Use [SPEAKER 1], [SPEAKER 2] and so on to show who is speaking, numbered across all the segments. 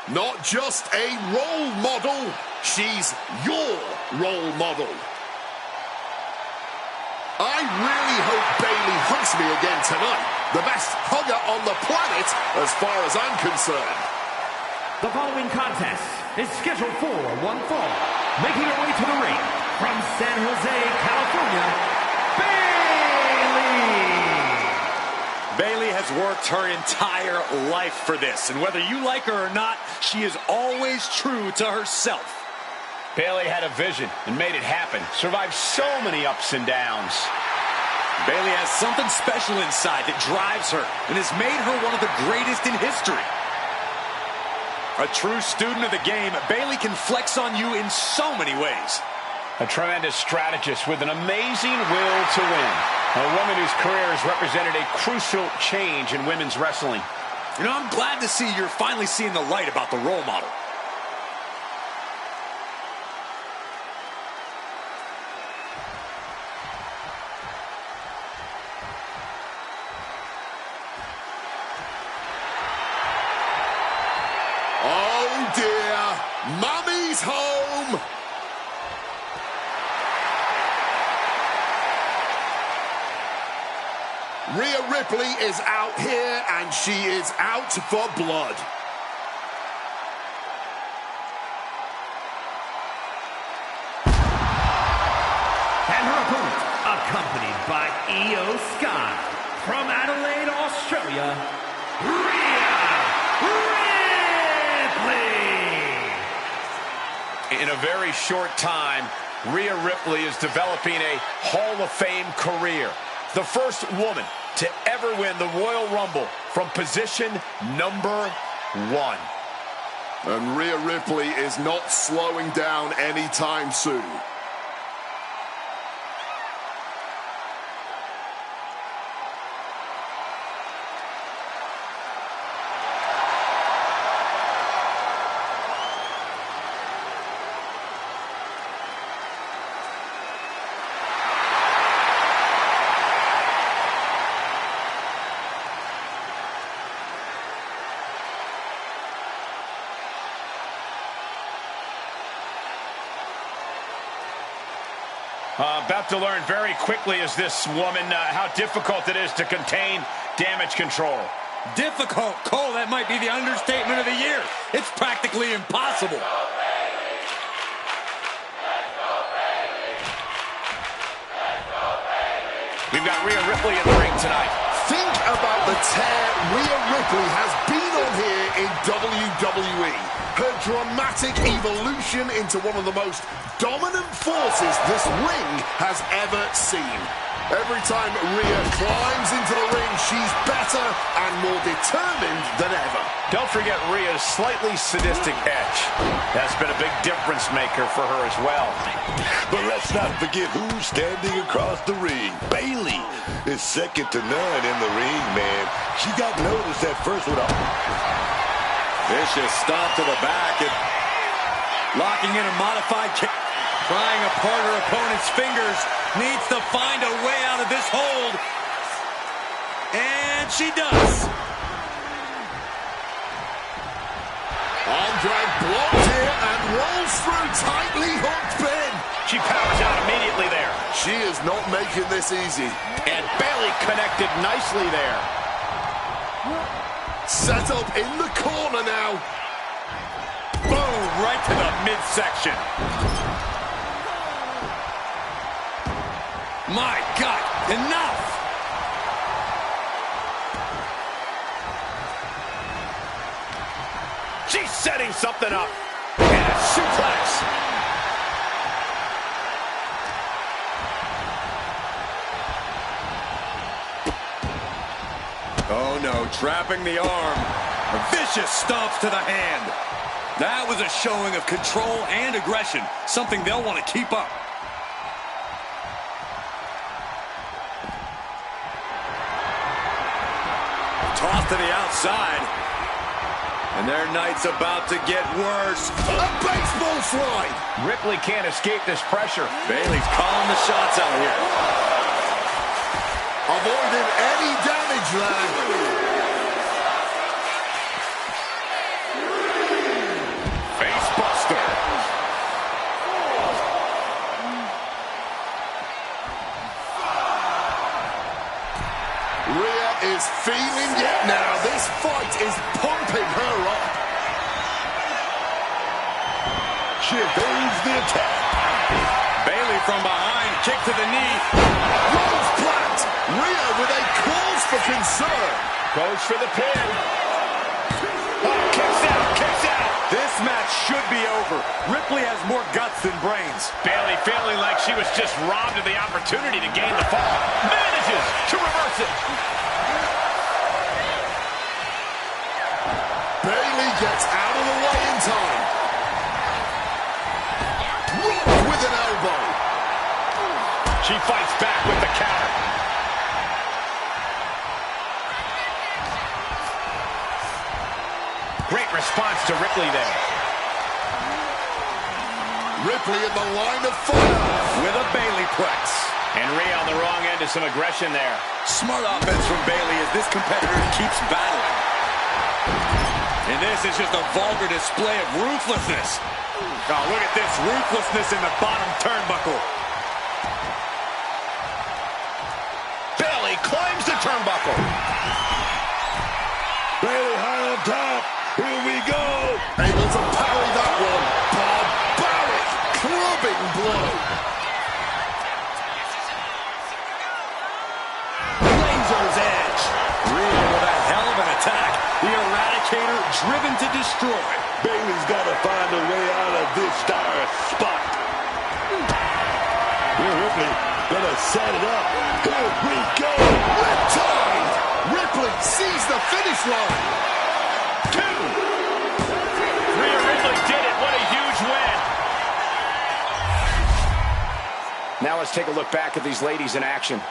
[SPEAKER 1] Not just a role model, she's your role model. I really hope Bayley hugs me again tonight. The best hugger on the planet, as far as I'm concerned.
[SPEAKER 2] The following contest is scheduled for one fall. Making her way to the ring from San Jose, California, Bayley!
[SPEAKER 3] Bayley has worked her entire life for this, and whether you like her or not, she is always true to herself.
[SPEAKER 4] Bayley had a vision and made it happen. Survived so many ups and downs.
[SPEAKER 3] Bayley has something special inside that drives her and has made her one of the greatest in history. A true student of the game, Bayley can flex on you in so many ways.
[SPEAKER 4] A tremendous strategist with an amazing will to win. A woman whose career has represented a crucial change in women's wrestling.
[SPEAKER 3] You know, I'm glad to see you're finally seeing the light about the role model.
[SPEAKER 1] Oh dear, Mummy's home! Rhea Ripley is out here and she is out for blood.
[SPEAKER 2] And her opponent, accompanied by Io Sky, from Adelaide, Australia, Rhea Ripley!
[SPEAKER 4] In a very short time, Rhea Ripley is developing a Hall of Fame career. The first woman to ever win the Royal Rumble from position number 1.
[SPEAKER 1] And Rhea Ripley is not slowing down anytime soon.
[SPEAKER 4] About to learn very quickly as this woman how difficult it is to contain damage control.
[SPEAKER 3] Difficult? Cole, that might be the understatement of the year. It's practically impossible.
[SPEAKER 4] We've got Rhea Ripley in the ring tonight.
[SPEAKER 1] Think about the tear Rhea Ripley has been on here in WWE. Her dramatic evolution into one of the most dominant forces this ring has ever seen. Every time Rhea climbs into the ring, she's better and more determined than ever.
[SPEAKER 4] Don't forget Rhea's slightly sadistic edge. That's been a big difference maker for her as well.
[SPEAKER 5] But let's not forget who's standing across the ring. Bayley is second to none in the ring, man. She got noticed at first with a
[SPEAKER 3] vicious stomp to the back and locking in a modified kick. Prying apart her opponent's fingers. Needs to find a way out of this hold. And she does.
[SPEAKER 1] Arm drag blocked here and rolls through tightly hooked pin.
[SPEAKER 4] She powers out immediately there.
[SPEAKER 1] She is not making this easy.
[SPEAKER 4] And Bayley connected nicely there.
[SPEAKER 1] Set up in the corner now.
[SPEAKER 3] Boom, right to the midsection. My God, enough!
[SPEAKER 4] She's setting something up. And a suplex.
[SPEAKER 3] Oh no, trapping the arm. Vicious stomps to the hand. That was a showing of control and aggression, something they'll want to keep up. Toss to the outside. And their night's about to get worse.
[SPEAKER 1] A baseball slide.
[SPEAKER 4] Ripley can't escape this pressure.
[SPEAKER 3] Bayley's calling the shots out here.
[SPEAKER 1] Avoiding any damage there. Rhea is feeling it now. This fight is pumping her up.
[SPEAKER 5] She evades the attack.
[SPEAKER 3] Bayley from behind, kick to the knee.
[SPEAKER 1] Rose plant. Rhea with a cause for concern.
[SPEAKER 4] Goes for the pin. Oh, kicks out, kicks out.
[SPEAKER 3] This match should be over. Ripley has more guts than brains.
[SPEAKER 4] Bayley feeling like she was just robbed of the opportunity to gain the fall. Manages to reverse it.
[SPEAKER 1] Bayley gets out of the way in time. Rocked with an elbow.
[SPEAKER 4] She fights back with the counter. Great response to Ripley there.
[SPEAKER 1] Ripley in the line of fire.
[SPEAKER 3] With a Bayley plex.
[SPEAKER 4] And Rhea on the wrong end of some aggression there.
[SPEAKER 3] Smart offense from Bayley as this competitor keeps battling. And this is just a vulgar display of ruthlessness. Oh, look at this ruthlessness in the bottom turnbuckle.
[SPEAKER 4] Bayley climbs the turnbuckle.
[SPEAKER 5] Bayley high on top. Here we go.
[SPEAKER 1] Able to parry that one. Barbaric clubbing blow.
[SPEAKER 3] Razor's edge. Rhea with a hell of an attack. The Eradicator driven to destroy.
[SPEAKER 5] Bayley's got to find a way out of this dire spot. Here Ripley gonna set it up. Here we go.
[SPEAKER 1] Riptide. Ripley sees the finish line.
[SPEAKER 4] 2. Rhea Ripley did it. What a huge win. Now let's take a look back at these ladies in action.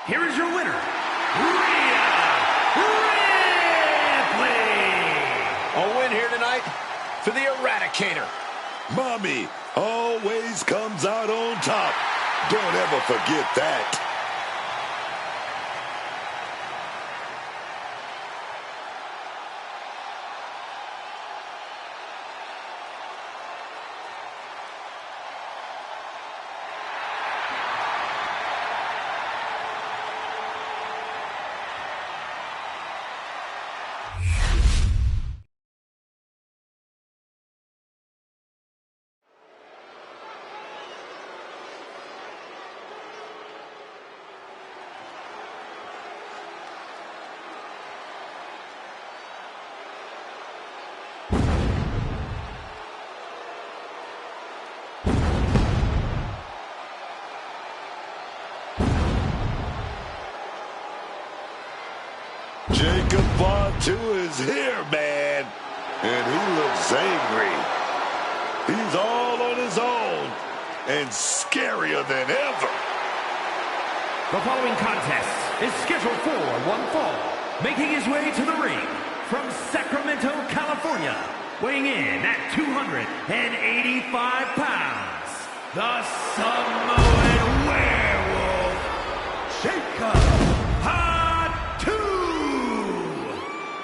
[SPEAKER 2] Here is your winner, Rhea Ripley.
[SPEAKER 4] A win here tonight for the Eradicator.
[SPEAKER 5] Mommy always comes out on top. Don't ever forget that. Jacob Fatu is here, man. And he looks angry. He's all on his own and scarier than ever.
[SPEAKER 2] The following contest is scheduled for one fall. Making his way to the ring from Sacramento, California, weighing in at 285 pounds, the Samoan Werewolf, Jacob Fatu.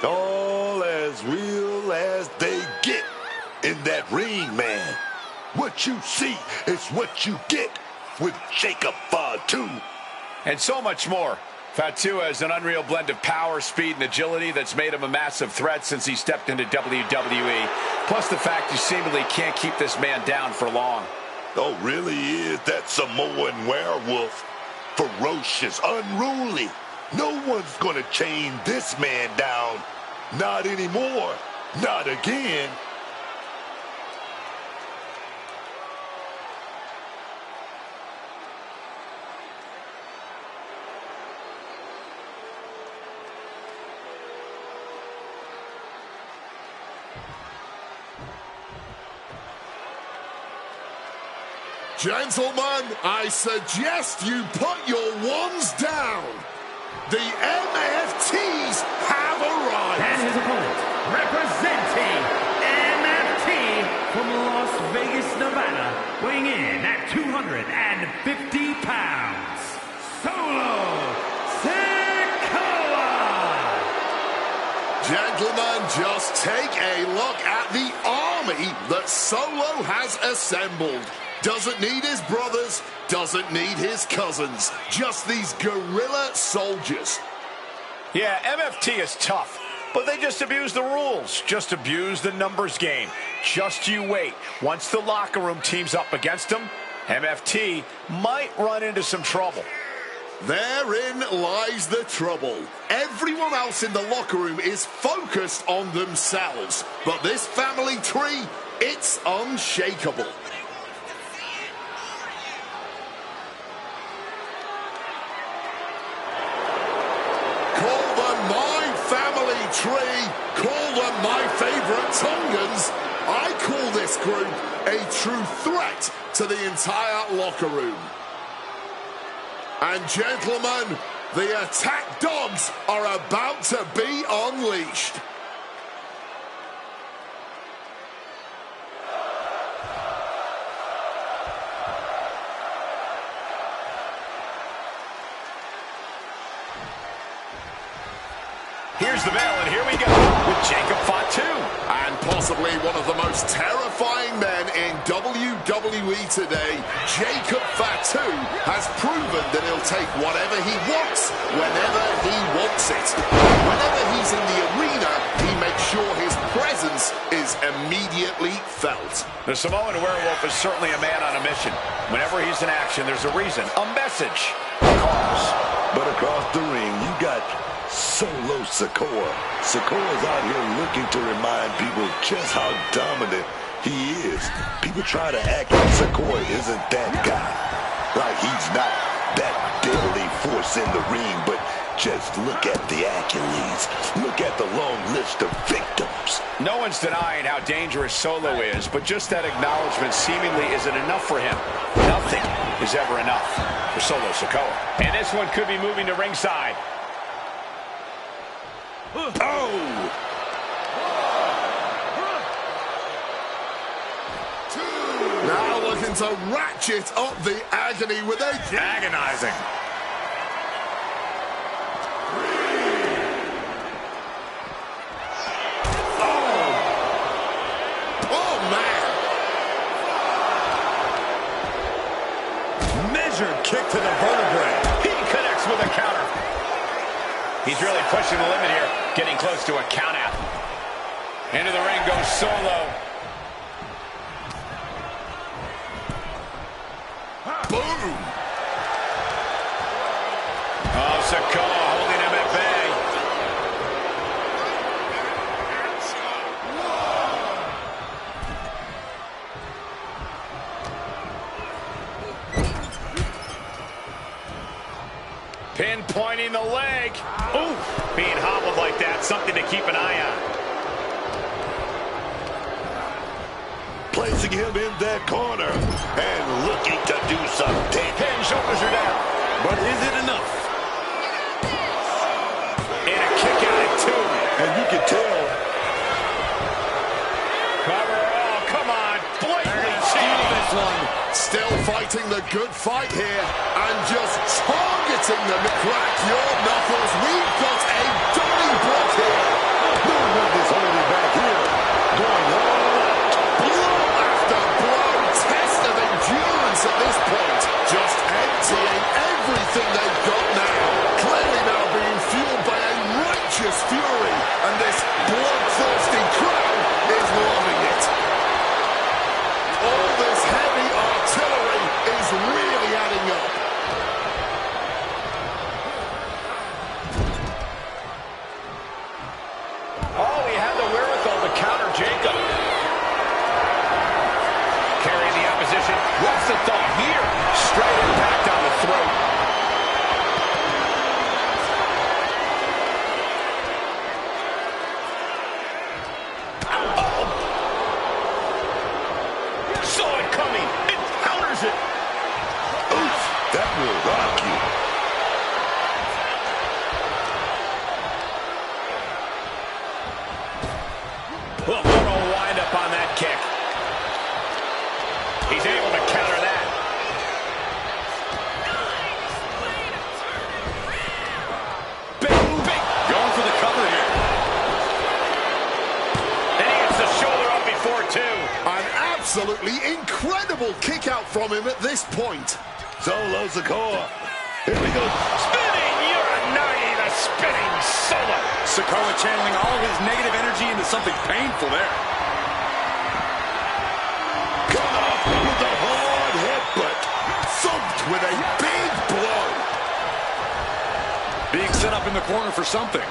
[SPEAKER 5] All as real as they get in that ring, man. What you see is what you get with Jacob Fatu.
[SPEAKER 4] And so much more. Fatu has an unreal blend of power, speed, and agility that's made him a massive threat since he stepped into WWE. Plus the fact you seemingly can't keep this man down for long.
[SPEAKER 5] Oh, really is that Samoan Werewolf. Ferocious, unruly. No one's gonna chain this man down. Not anymore. Not again.
[SPEAKER 1] Gentlemen, I suggest you put your wands down. The MFTs have arrived.
[SPEAKER 2] And his opponent, representing MFT from Las Vegas, Nevada, weighing in at 250 pounds, Solo Sikoa!
[SPEAKER 1] Gentlemen, just take a look at the army that Solo has assembled. Doesn't need his brothers, doesn't need his cousins. Just these guerrilla soldiers.
[SPEAKER 4] Yeah, MFT is tough, but they just abuse the rules. Just abuse the numbers game. Just you wait. Once the locker room teams up against them, MFT might run into some trouble.
[SPEAKER 1] Therein lies the trouble. Everyone else in the locker room is focused on themselves. But this family tree, it's unshakable. Call them my family tree. Call them my favorite Tongans. I call this group a true threat to the entire locker room. And gentlemen, the attack dogs are about to be unleashed.
[SPEAKER 4] Here's the bell, and here we go with Jacob Fatu.
[SPEAKER 1] And possibly one of the most terrifying men in WWE today, Jacob Fatu has proven that he'll take whatever he wants, whenever he wants it. Whenever he's in the arena, he makes sure his presence is immediately felt.
[SPEAKER 4] The Samoan Werewolf is certainly a man on a mission. Whenever he's in action, there's a reason, a message, a cause.
[SPEAKER 5] But across the ring, you got Solo Sikoa. Sikoa's out here looking to remind people just how dominant he is. People try to act like Sikoa isn't that guy. Like he's not that deadly force in the ring, but just look at the accolades. Look at the long list of victims.
[SPEAKER 4] No one's denying how dangerous Solo is, but just that acknowledgement seemingly isn't enough for him. Nothing is ever enough for Solo Sikoa. And this one could be moving to ringside.
[SPEAKER 5] Oh!
[SPEAKER 1] Now looking to ratchet up the agony with a...
[SPEAKER 4] Agonizing.
[SPEAKER 1] Oh, man!
[SPEAKER 4] Measured kick to the vertebrae. He connects with a counter. He's really pushing the limit here, getting close to a count out. Into the ring goes Solo.
[SPEAKER 1] Boom!
[SPEAKER 4] Oh, Sikoa holding him at bay. Pinpointing the leg. Ooh, being hobbled like that, something to keep an eye on.
[SPEAKER 5] Placing him in that corner and looking to do some damage.
[SPEAKER 4] Head and shoulders are down.
[SPEAKER 5] But is it enough?
[SPEAKER 4] And a kick out at two.
[SPEAKER 5] And you can tell.
[SPEAKER 4] Cover. Oh, come on. Blatantly cheating.
[SPEAKER 1] This one still fighting the good fight here and just targeting them. Crack your knuckles. We've got a dummy block here.
[SPEAKER 5] No one is holding back here. Going all out.
[SPEAKER 1] Blow after blow. Test of endurance at this point. Just emptying everything they've got now. Clearly now being fueled by a righteous fury. And this bloodthirsty crowd is loving it. All this heavy artillery is really adding up.
[SPEAKER 4] kick. He's able to counter that. Big. Going for the cover here. And he gets the shoulder up before two.
[SPEAKER 1] An absolutely incredible kick out from him at this point.
[SPEAKER 5] Solo Sikoa. Here we go.
[SPEAKER 4] Spinning Uranage, the spinning solo.
[SPEAKER 3] Sikoa channeling all of his negative energy into something painful there.
[SPEAKER 5] Cut off with a hard headbutt. Thumped with a big blow.
[SPEAKER 3] Being set up in the corner for something.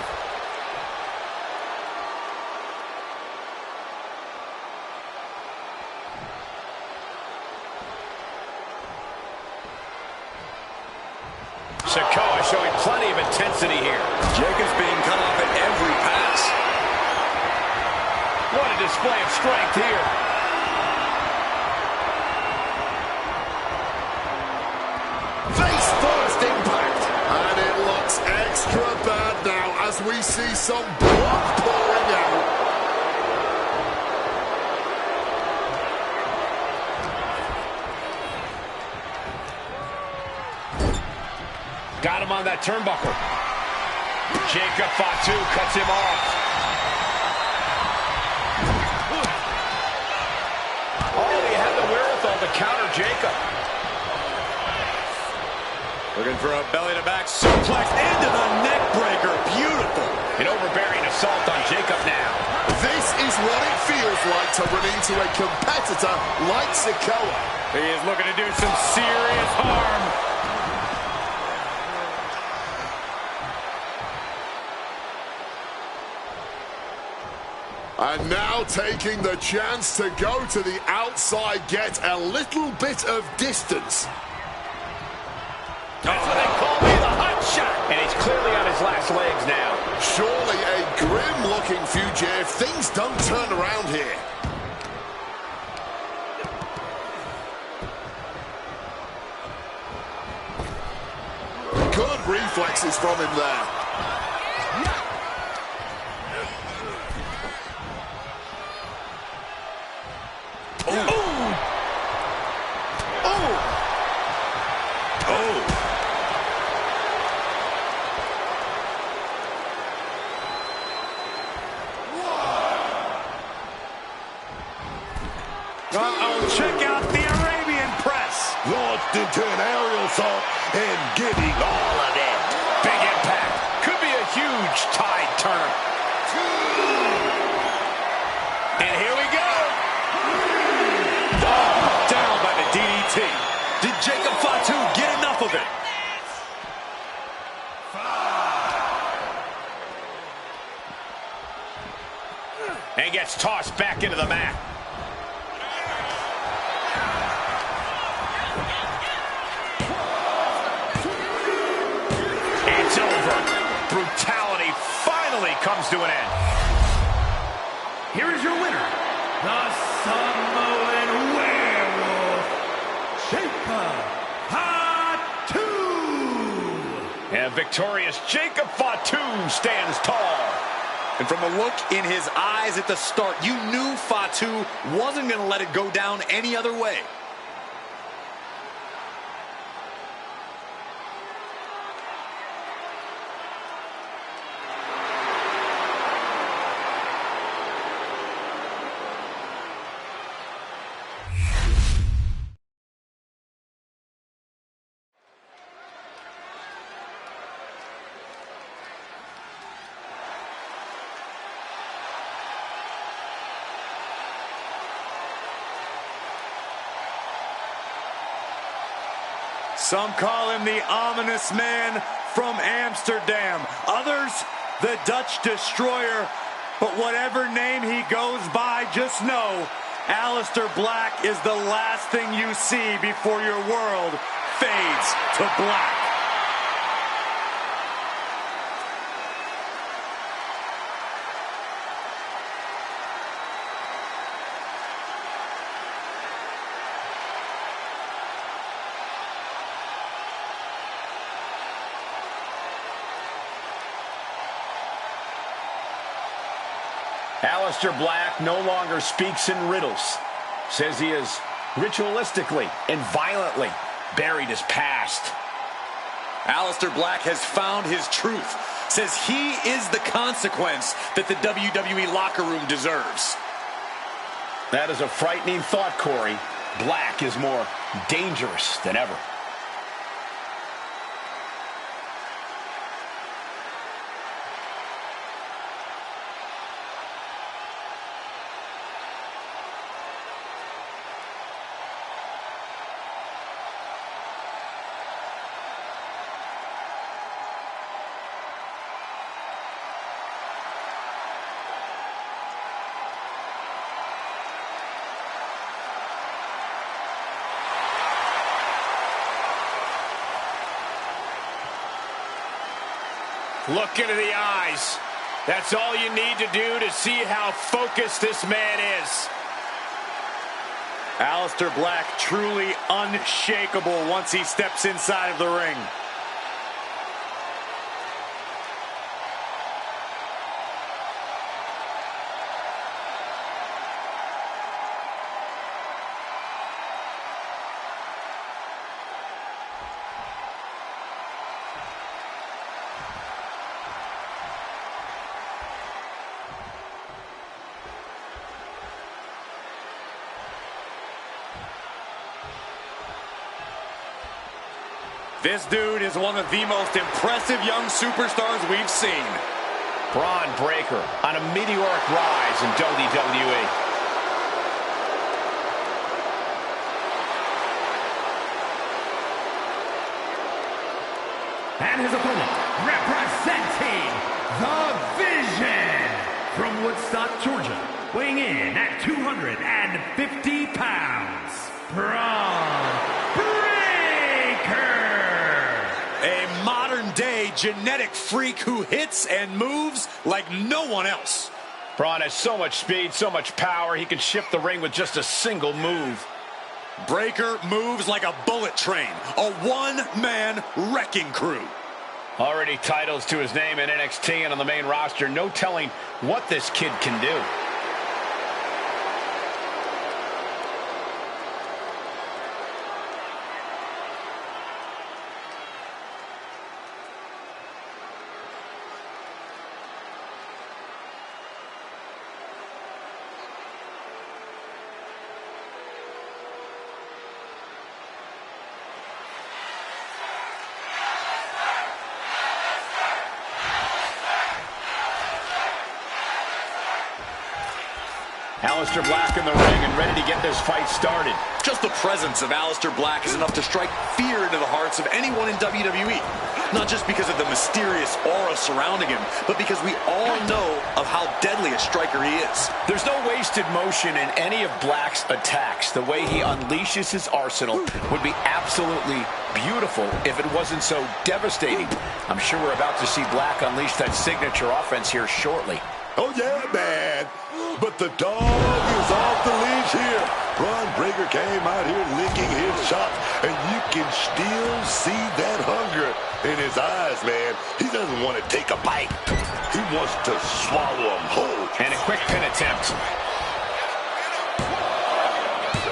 [SPEAKER 4] Sikoa showing plenty of intensity here.
[SPEAKER 3] Jacobs being cut off at every pass.
[SPEAKER 4] What a display of strength here.
[SPEAKER 1] Face first impact. And it looks extra bad now as we see some blood pouring out.
[SPEAKER 4] Got him on that turnbuckle. Jacob Fatu cuts him off. Oh, he had the wherewithal to counter Jacob.
[SPEAKER 3] Looking for a belly-to-back suplex into the neck breaker. Beautiful.
[SPEAKER 4] An overbearing assault on Jacob now.
[SPEAKER 1] This is what it feels like to run into a competitor like Sikoa.
[SPEAKER 3] He is looking to do some serious harm.
[SPEAKER 1] And now taking the chance to go to the outside, get a little bit of distance.
[SPEAKER 4] That's what they call me, the hot shot. And he's clearly on his last legs now.
[SPEAKER 1] Surely a grim-looking future if things don't turn around here. Good reflexes from him there.
[SPEAKER 3] Check out the Arabian press.
[SPEAKER 5] Launched into an aerial assault and getting all of it.
[SPEAKER 4] Big impact. Could be a huge tide turn. And here we go.
[SPEAKER 3] Oh, down by the DDT. Did Jacob Fatu get enough of it?
[SPEAKER 4] And gets tossed back into the mat. It's over. Brutality finally comes to an end.
[SPEAKER 2] Here is your winner, the Samoan Werewolf, Jacob Fatu.
[SPEAKER 4] And victorious Jacob Fatu stands tall.
[SPEAKER 3] And from the look in his eyes at the start, you knew Fatu wasn't going to let it go down any other way. Some call him the ominous man from Amsterdam. Others, the Dutch Destroyer. But whatever name he goes by, just know, Aleister Black is the last thing you see before your world fades to black.
[SPEAKER 4] Aleister Black no longer speaks in riddles. Says he is ritualistically and violently buried his past.
[SPEAKER 3] Aleister Black has found his truth. Says he is the consequence that the WWE locker room deserves.
[SPEAKER 4] That is a frightening thought, Corey. Black is more dangerous than ever.
[SPEAKER 6] Look into the eyes. That's all you need to do to see how focused this man is.
[SPEAKER 3] Aleister Black truly unshakable once he steps inside of the ring. This dude is one of the most impressive young superstars we've seen.
[SPEAKER 4] Bron Breakker on a meteoric rise in WWE.
[SPEAKER 2] And his opponent, representing the Vision from Woodstock, Georgia, weighing in at 250 pounds, Bron Breakker.
[SPEAKER 3] A modern-day genetic freak who hits and moves like no one else.
[SPEAKER 4] Bron has so much speed, so much power, he can shift the ring with just a single move.
[SPEAKER 3] Breakker moves like a bullet train, a one-man wrecking crew.
[SPEAKER 4] Already titles to his name in NXT and on the main roster. No telling what this kid can do. Aleister Black in the ring and ready to get this fight started.
[SPEAKER 3] Just the presence of Aleister Black is enough to strike fear into the hearts of anyone in WWE. Not just because of the mysterious aura surrounding him, but because we all know of how deadly a striker he is.
[SPEAKER 4] There's no wasted motion in any of Black's attacks. The way he unleashes his arsenal would be absolutely beautiful if it wasn't so devastating. I'm sure we're about to see Black unleash that signature offense here shortly.
[SPEAKER 5] Oh, yeah, man. But the dog is off the leash here. Bron Breakker came out here licking his chops, and you can still see that hunger in his eyes, man. He doesn't want to take a bite. He wants to swallow them whole.
[SPEAKER 4] And a quick pin attempt.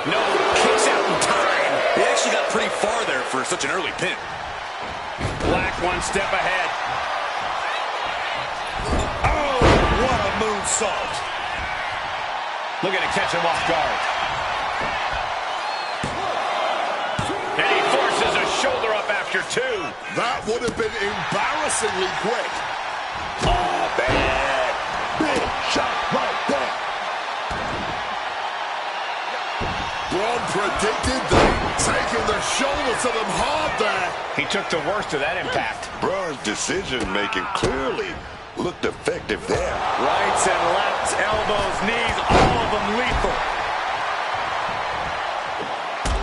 [SPEAKER 4] No, kicks out in time.
[SPEAKER 3] He actually got pretty far there for such an early pin.
[SPEAKER 4] Black one step ahead.
[SPEAKER 3] Moonsault.
[SPEAKER 4] Looking to catch him off guard. And he forces a shoulder up after two.
[SPEAKER 1] That would have been embarrassingly quick.
[SPEAKER 5] Oh, man. Big shot right there.
[SPEAKER 1] Bron predicted that. Taking the shoulder to them hard there.
[SPEAKER 4] He took the worst of that impact.
[SPEAKER 5] Bron's decision-making clearly looked effective there.
[SPEAKER 3] Rights and lefts, elbows, knees, all of them lethal.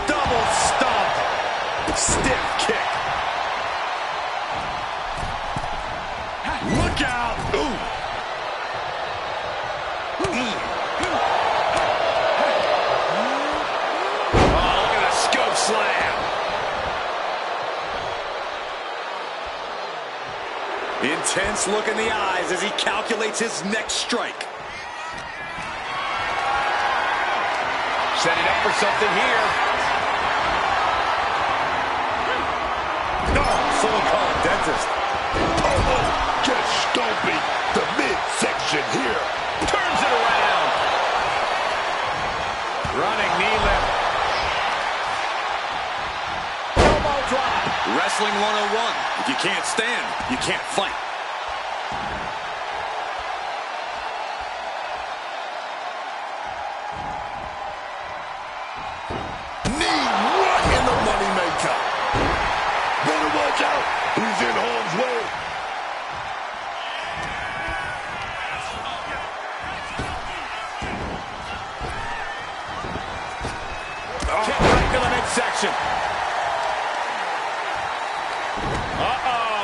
[SPEAKER 3] Double stomp. Stiff kick. Look out. Ooh.
[SPEAKER 4] Oh, look at the scope slam.
[SPEAKER 3] Intense look in the eyes as he calculates his next strike.
[SPEAKER 4] Setting up for something here.
[SPEAKER 3] Oh, someone call a dentist.
[SPEAKER 5] Oh, just stomping the midsection here.
[SPEAKER 4] Turns it around. Running knee lift. Elbow drop.
[SPEAKER 3] Wrestling 101. If you can't stand, you can't fight.
[SPEAKER 1] Knee right in the moneymaker.
[SPEAKER 5] Better watch out. He's in harm's way.
[SPEAKER 4] Kick right to the midsection. Uh-oh.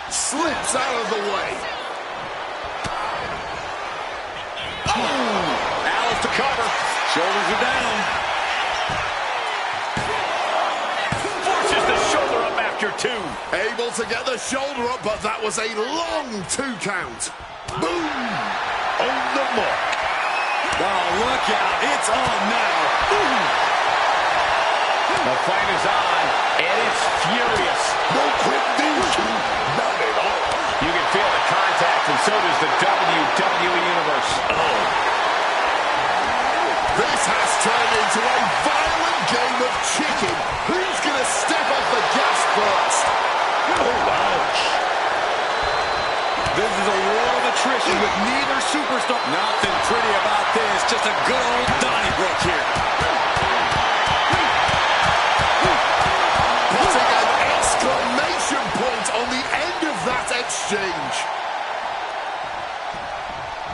[SPEAKER 1] Slips out of the way.
[SPEAKER 3] Alice to cover. Shoulders are down.
[SPEAKER 4] Forces the shoulder up after two.
[SPEAKER 1] Able to get the shoulder up, but that was a long 2 count.
[SPEAKER 5] Boom. On the mark.
[SPEAKER 3] Oh, look out. It's on now. Ooh.
[SPEAKER 4] The fight is on, and it's furious.
[SPEAKER 5] No quick these two. Not at all.
[SPEAKER 4] You can feel the contact, and so does the WWE Universe. Oh.
[SPEAKER 1] This has turned into a violent game of chicken. Who's going to step off the gas first?
[SPEAKER 5] Oh, ouch.
[SPEAKER 3] This is a war of attrition with neither superstar. Nothing pretty about this. Just a good old Donnybrook here.
[SPEAKER 1] Putting an exclamation point on the end of that exchange.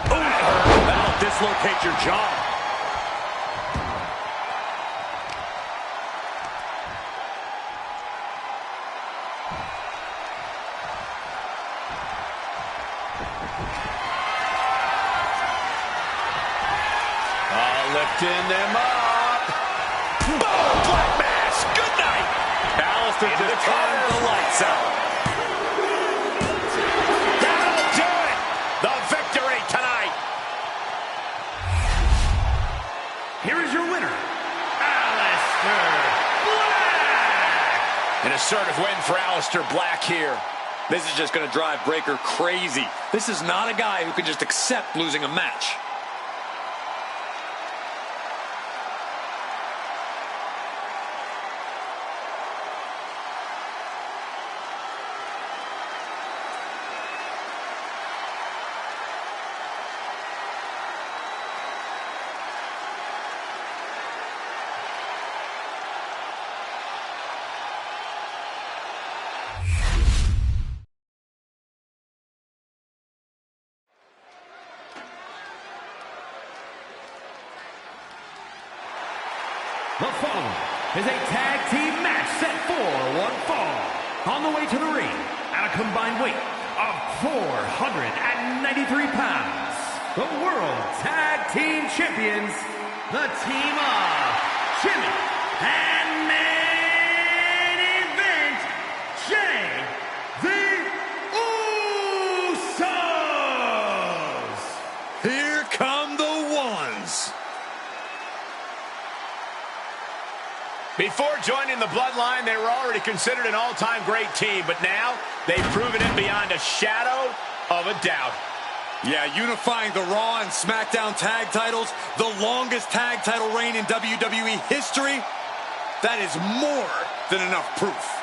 [SPEAKER 3] Oh, that'll dislocate your jaw.
[SPEAKER 4] Lifting them up. Boom! Black Mass. Good night. Alistair just turned the lights out. That'll do it. The victory tonight.
[SPEAKER 2] Here is your winner, Aleister Black.
[SPEAKER 4] An assertive win for Aleister Black here.
[SPEAKER 3] This is just going to drive Breakker crazy. This is not a guy who can just accept losing a match.
[SPEAKER 2] The following is a tag team match set for one fall. On the way to the ring, at a combined weight of 493 pounds, the World Tag Team Champions, the team of Jimmy and main event, Jay the Usos.
[SPEAKER 3] Here come the ones.
[SPEAKER 4] Before joining the Bloodline, they were already considered an all-time great team, but now they've proven it beyond a shadow of a doubt.
[SPEAKER 3] Yeah, unifying the Raw and SmackDown tag titles, the longest tag title reign in WWE history, that is more than enough proof.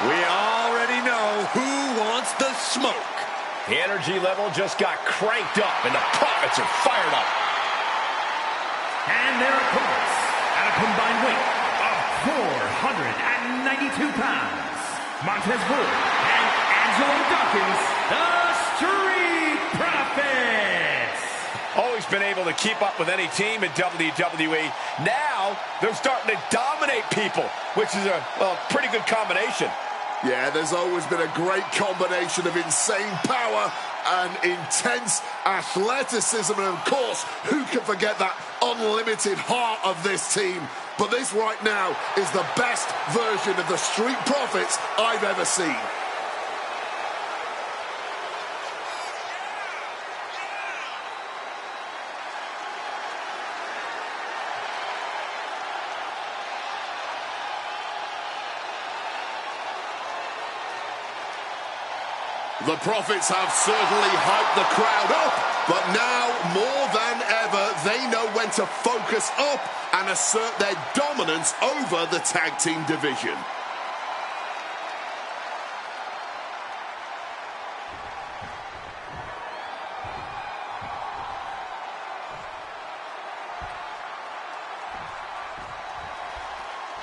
[SPEAKER 3] We already know who wants the smoke.
[SPEAKER 4] The energy level just got cranked up, and the Profits are fired up.
[SPEAKER 2] And their opponents, at a combined weight of 492 pounds, Montez Ford and Angelo Dawkins, the Street Profits.
[SPEAKER 4] Always been able to keep up with any team in WWE. Now, they're starting to dominate people, which is a pretty good combination.
[SPEAKER 1] Yeah, there's always been a great combination of insane power and intense athleticism. And, of course, who can forget that unlimited heart of this team? But this right now is the best version of the Street Profits I've ever seen. The Profits have certainly hyped the crowd up, but now, more than ever, they know when to focus up and assert their dominance over the tag team division.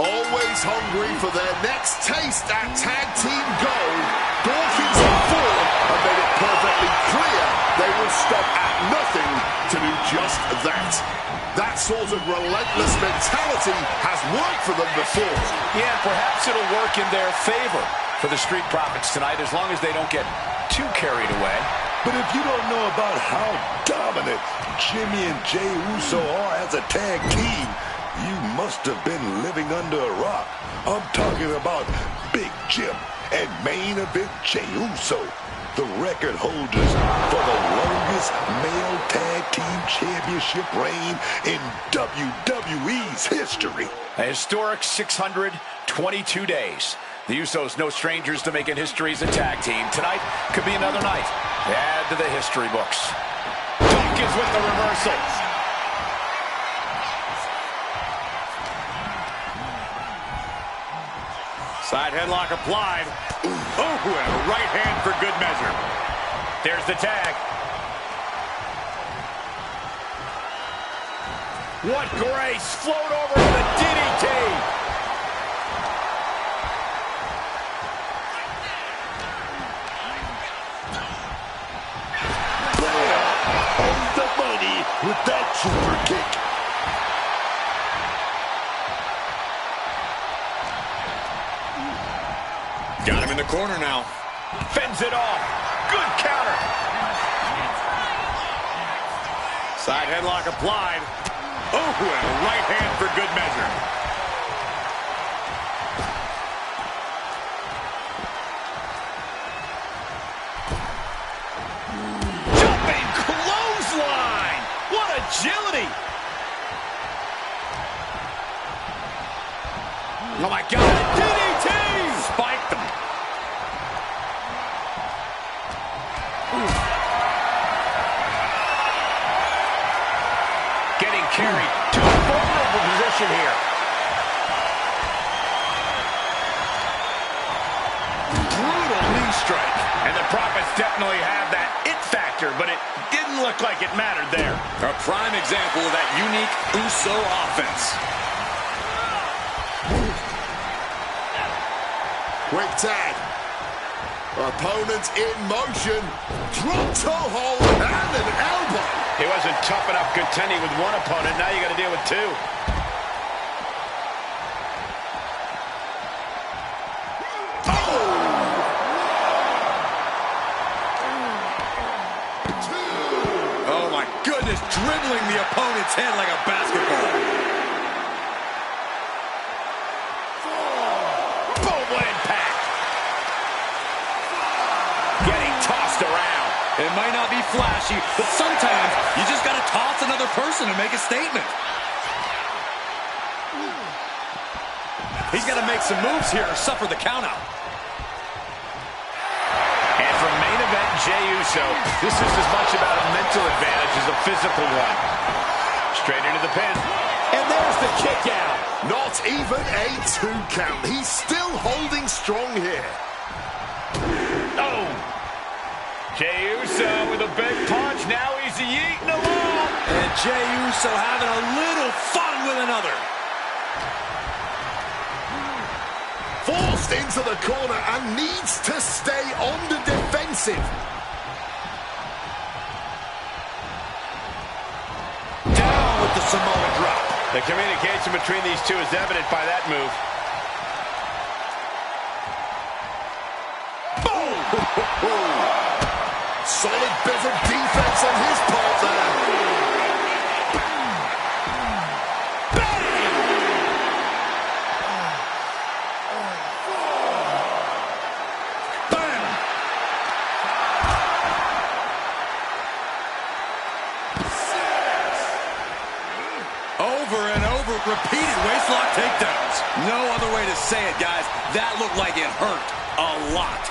[SPEAKER 1] Always hungry for their next taste at tag team gold, Dawkins and Ford have made it perfectly clear they will stop at nothing to do just that. That sort of relentless mentality has worked for them before.
[SPEAKER 4] Yeah, perhaps it'll work in their favor for the Street Profits tonight, as long as they don't get too carried away.
[SPEAKER 5] But if you don't know about how dominant Jimmy and Jey Uso are as a tag team, you must have been living under a rock. I'm talking about Big Jim and main event Jey Uso, the record holders for the longest male tag team championship reign in WWE's history.
[SPEAKER 4] A historic 622 days. The Usos no strangers to making history as a tag team. Tonight could be another night to add to the history books. Dawkins with the reversal.
[SPEAKER 6] Side headlock applied. Oh, and a right hand for good measure. There's the tag.
[SPEAKER 4] What grace! Float over to the DDT.
[SPEAKER 5] On the money with that super kick.
[SPEAKER 6] Got him in the corner now.
[SPEAKER 4] Fends it off. Good counter.
[SPEAKER 6] Side headlock applied. Oh, and a right hand for good measure.
[SPEAKER 4] Jumping clothesline. What agility. Oh, my God. DDT. Spiked them. Getting carried to a vulnerable position here. Brutal knee strike. And the Profits definitely have that it factor, but it didn't look like it mattered there.
[SPEAKER 3] A prime example of that unique Uso offense.
[SPEAKER 1] Quick tag. Opponent in motion. Drop toe hold and an elbow.
[SPEAKER 4] He wasn't tough enough contending with one opponent. Now you got to deal with two.
[SPEAKER 3] Oh my goodness, dribbling the opponent's head like a basketball.
[SPEAKER 4] Boom, what impact. Getting tossed around.
[SPEAKER 3] It might not be flashy, but sometimes you just got to toss another person and make a statement. He's got to make some moves here or suffer the countout.
[SPEAKER 4] And for main event Jey Uso, this is as much about a mental advantage as a physical one. Straight into the pin. And there's the kick out.
[SPEAKER 1] Not even a 2 count. He's still holding strong here.
[SPEAKER 4] Oh.
[SPEAKER 6] Jey Uso with a big punch. Now he's yeeting along.
[SPEAKER 3] And Jey Uso having a little fun with another.
[SPEAKER 1] Forced into the corner and needs to stay on the defensive.
[SPEAKER 3] Down with the Samoan drop.
[SPEAKER 6] The communication between these two is evident by that move.
[SPEAKER 1] Solid bit of defense on his part there. Bam!
[SPEAKER 3] Over and over, repeated waistlock takedowns. No other way to say it, guys. That looked like it hurt a lot.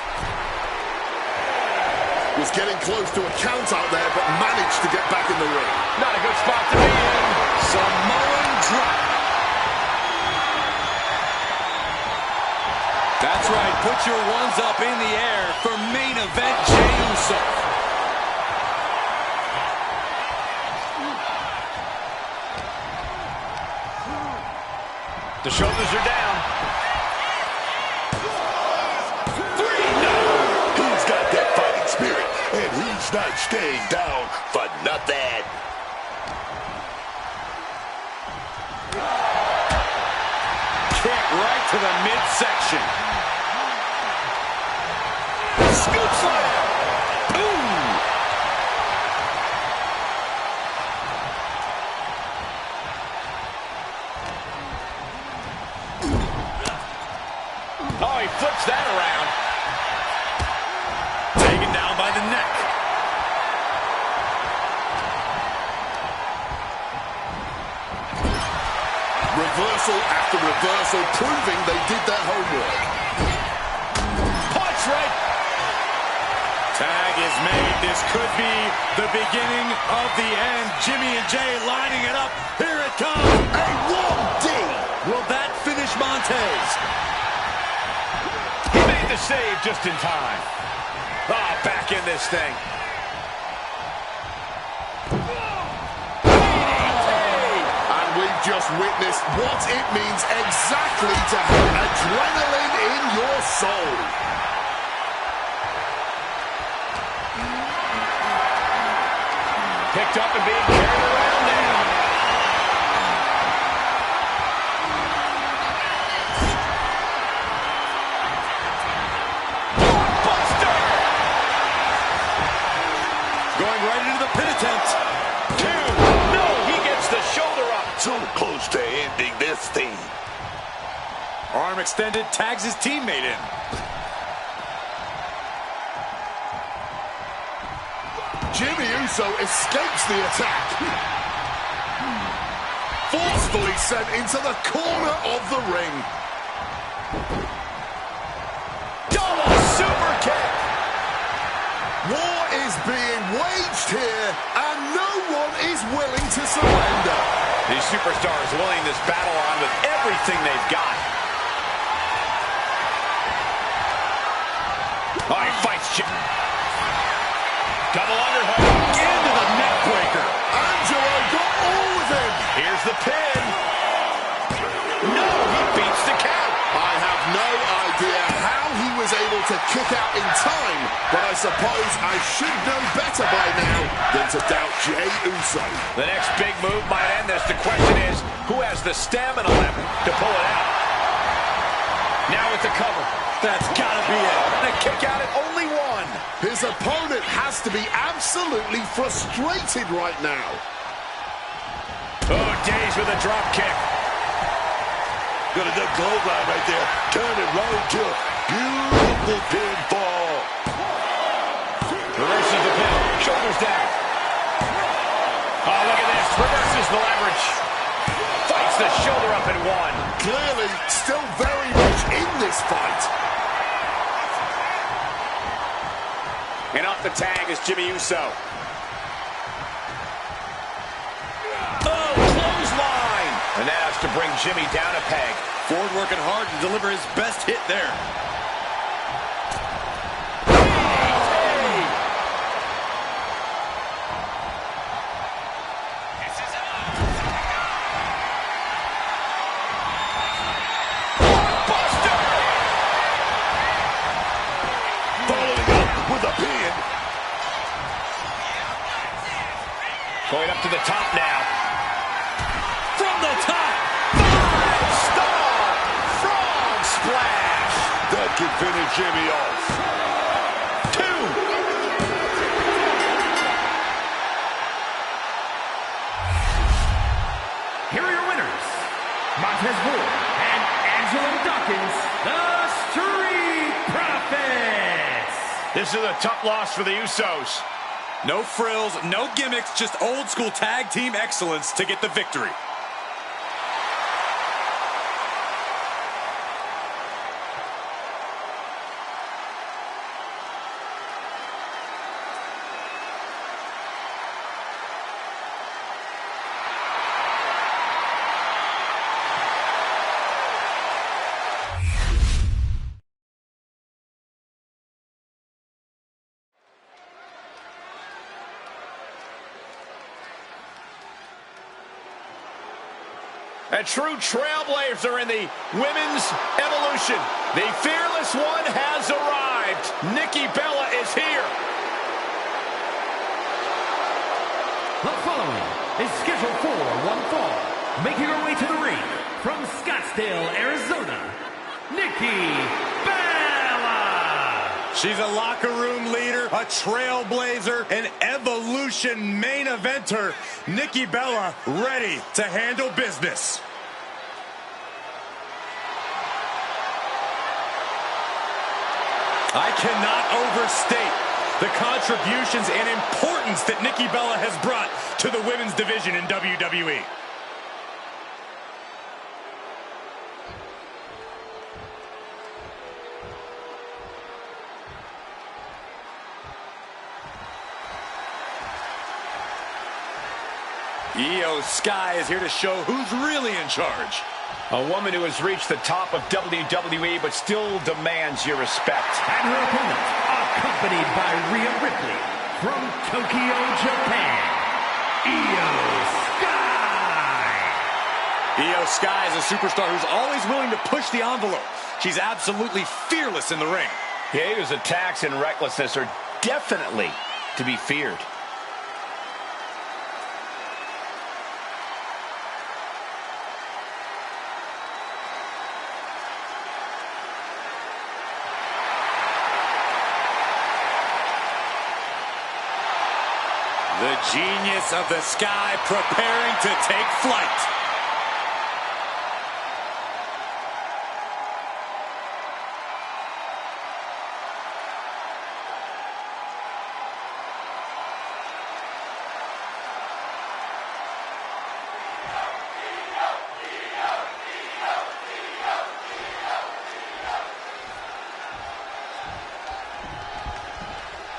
[SPEAKER 1] Was getting close to a count out there, but managed to get back in the ring.
[SPEAKER 6] Not a good spot to be in.
[SPEAKER 3] Samoan drop. That's right. Put your ones up in the air for main event Jey Uso.
[SPEAKER 6] The shoulders are down.
[SPEAKER 5] He's got that fighting spirit, and he's not staying down for nothing.
[SPEAKER 6] Kick right to the midsection.
[SPEAKER 3] Scoop slam. Boom.
[SPEAKER 6] Oh, he flips that around.
[SPEAKER 3] Taken down by the neck.
[SPEAKER 1] Reversal after reversal, proving they did their homework.
[SPEAKER 6] Punch right.
[SPEAKER 3] Tag is made. This could be the beginning of the end. Jimmy and Jey lining it up. Here it comes.
[SPEAKER 1] A 1D.
[SPEAKER 3] Will that finish Montez?
[SPEAKER 6] He made the save just in time. Ah, back in this thing.
[SPEAKER 1] And we've just witnessed what it means exactly to have adrenaline in your soul.
[SPEAKER 6] Picked up and being carried around now. Buster!
[SPEAKER 3] Going right into the pin attempt.
[SPEAKER 6] Two. No, he gets the shoulder up.
[SPEAKER 5] So close to ending this thing.
[SPEAKER 3] Arm extended, tags his teammate in.
[SPEAKER 1] Jimmy Uso escapes the attack. Forcefully sent into the corner of the ring.
[SPEAKER 6] Double super kick.
[SPEAKER 1] War is being waged here, and no one is willing to surrender.
[SPEAKER 6] These superstars willing this battle on with everything they've got. Oh, he fights Jim. Double underhook.
[SPEAKER 3] Into the neck breaker.
[SPEAKER 1] Angelo got all of him.
[SPEAKER 6] Here's the pin. No, he beats the count.
[SPEAKER 1] I have no idea how he was able to kick out in time, but I suppose I should know better by now than to doubt Jey Uso.
[SPEAKER 6] The next big move might end this. The question is, who has the stamina left to pull it out? Now with the cover.
[SPEAKER 3] That's gotta be it.
[SPEAKER 6] The kick out at only one.
[SPEAKER 1] His opponent has to be absolutely frustrated right now.
[SPEAKER 6] Oh, Days with a drop kick.
[SPEAKER 5] Got a good clothesline right there. Turn it right to a beautiful pinfall.
[SPEAKER 6] Reverses the pin. Shoulders down. Oh, look at this. Reverses the leverage. Fights the shoulder up in one.
[SPEAKER 1] Clearly still very much in this fight.
[SPEAKER 6] And off the tag is Jimmy Uso. Oh, clothesline! And that has to bring Jimmy down a peg.
[SPEAKER 3] Ford working hard to deliver his best hit there.
[SPEAKER 6] Going up to the top now. From the top. 5-star frog splash.
[SPEAKER 5] That can finish Jimmy off.
[SPEAKER 6] 2.
[SPEAKER 2] Here are your winners, Montez Ford and Angelo Dawkins, the Street Profits.
[SPEAKER 6] This is a tough loss for the Usos.
[SPEAKER 3] No frills, no gimmicks, just old school tag team excellence to get the victory.
[SPEAKER 6] A true trailblazer in the women's evolution. The fearless one has arrived. Nikki Bella is here.
[SPEAKER 2] The following is scheduled for one fall. Making her way to the ring from Scottsdale, Arizona, Nikki Bella.
[SPEAKER 3] She's a locker room leader, a trailblazer, an evolution main eventer. Nikki Bella ready to handle business. I cannot overstate the contributions and importance that Nikki Bella has brought to the women's division in WWE. Io Sky is here to show who's really in charge.
[SPEAKER 6] A woman who has reached the top of WWE but still demands your respect.
[SPEAKER 2] And her opponent, accompanied by Rhea Ripley from Tokyo, Japan, Io Sky.
[SPEAKER 3] Io Sky is a superstar who's always willing to push the envelope. She's absolutely fearless in the ring.
[SPEAKER 6] Yeah, Io's attacks and recklessness are definitely to be feared.
[SPEAKER 3] The genius of the Sky preparing to take flight.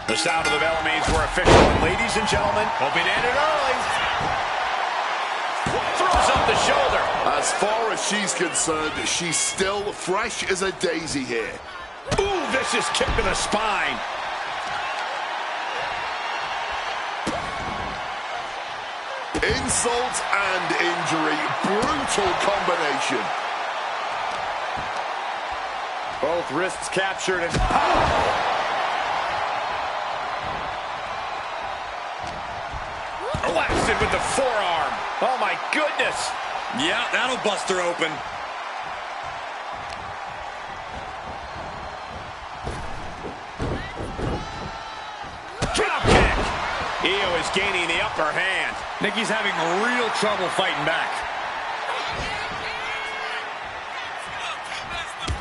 [SPEAKER 6] The sound of the bell means we're official. Ladies and gentlemen, hoping to end it early. Throws up the shoulder.
[SPEAKER 1] As far as she's concerned, she's still fresh as a daisy here.
[SPEAKER 6] Ooh, vicious kick to the spine.
[SPEAKER 1] Insult and injury. Brutal combination.
[SPEAKER 3] Both wrists captured and...
[SPEAKER 6] Blasted with the forearm. Oh, my goodness.
[SPEAKER 3] Yeah, that'll bust her open.
[SPEAKER 6] Drop kick. Io is gaining the upper hand.
[SPEAKER 3] Nikki's having real trouble fighting back.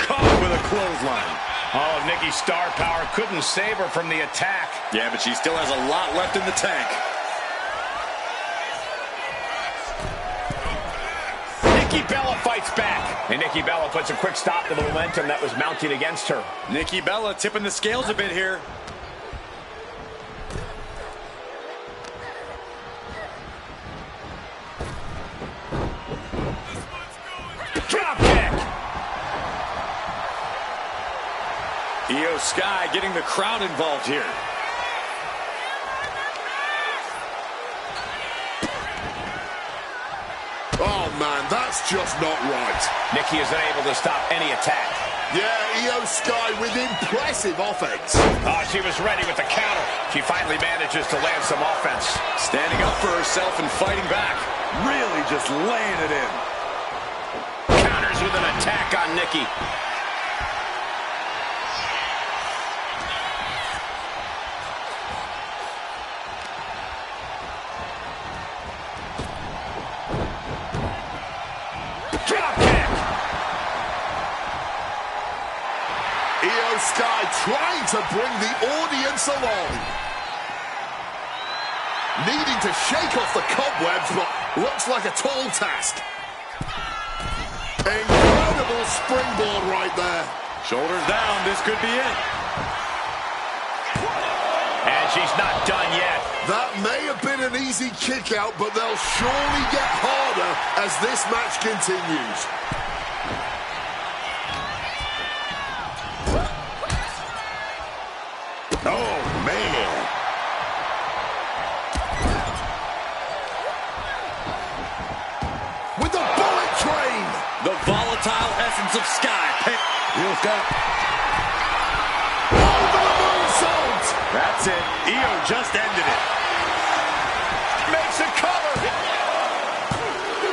[SPEAKER 3] Caught with a clothesline.
[SPEAKER 6] Oh, Nikki's star power couldn't save her from the attack.
[SPEAKER 3] Yeah, but she still has a lot left in the tank.
[SPEAKER 6] Nikki Bella fights back. And Nikki Bella puts a quick stop to the momentum that was mounting against her.
[SPEAKER 3] Nikki Bella tipping the scales a bit here.
[SPEAKER 6] Drop kick.
[SPEAKER 3] Io Sky getting the crowd involved here.
[SPEAKER 1] Oh, man, that's just not right.
[SPEAKER 6] Nikki is unable to stop any attack.
[SPEAKER 1] Yeah, Io Sky with impressive offense.
[SPEAKER 6] Oh, she was ready with the counter. She finally manages to land some offense.
[SPEAKER 3] Standing up for herself and fighting back.
[SPEAKER 4] Really just laying it in.
[SPEAKER 6] Counters with an attack on Nikki. Drop kick.
[SPEAKER 1] Io Sky trying to bring the audience along. Needing to shake off the cobwebs, but looks like a tall task. Incredible springboard right there.
[SPEAKER 3] Shoulders down, this could be it.
[SPEAKER 6] And she's not done yet.
[SPEAKER 1] That may have been an easy kick out, but they'll surely get harder as this match continues.
[SPEAKER 5] Oh, man.
[SPEAKER 1] With the bullet train.
[SPEAKER 3] The volatile essence of Sky.
[SPEAKER 4] Io Sky.
[SPEAKER 1] Over the moonsault.
[SPEAKER 3] That's it. Io just ended it.
[SPEAKER 6] Makes a cover.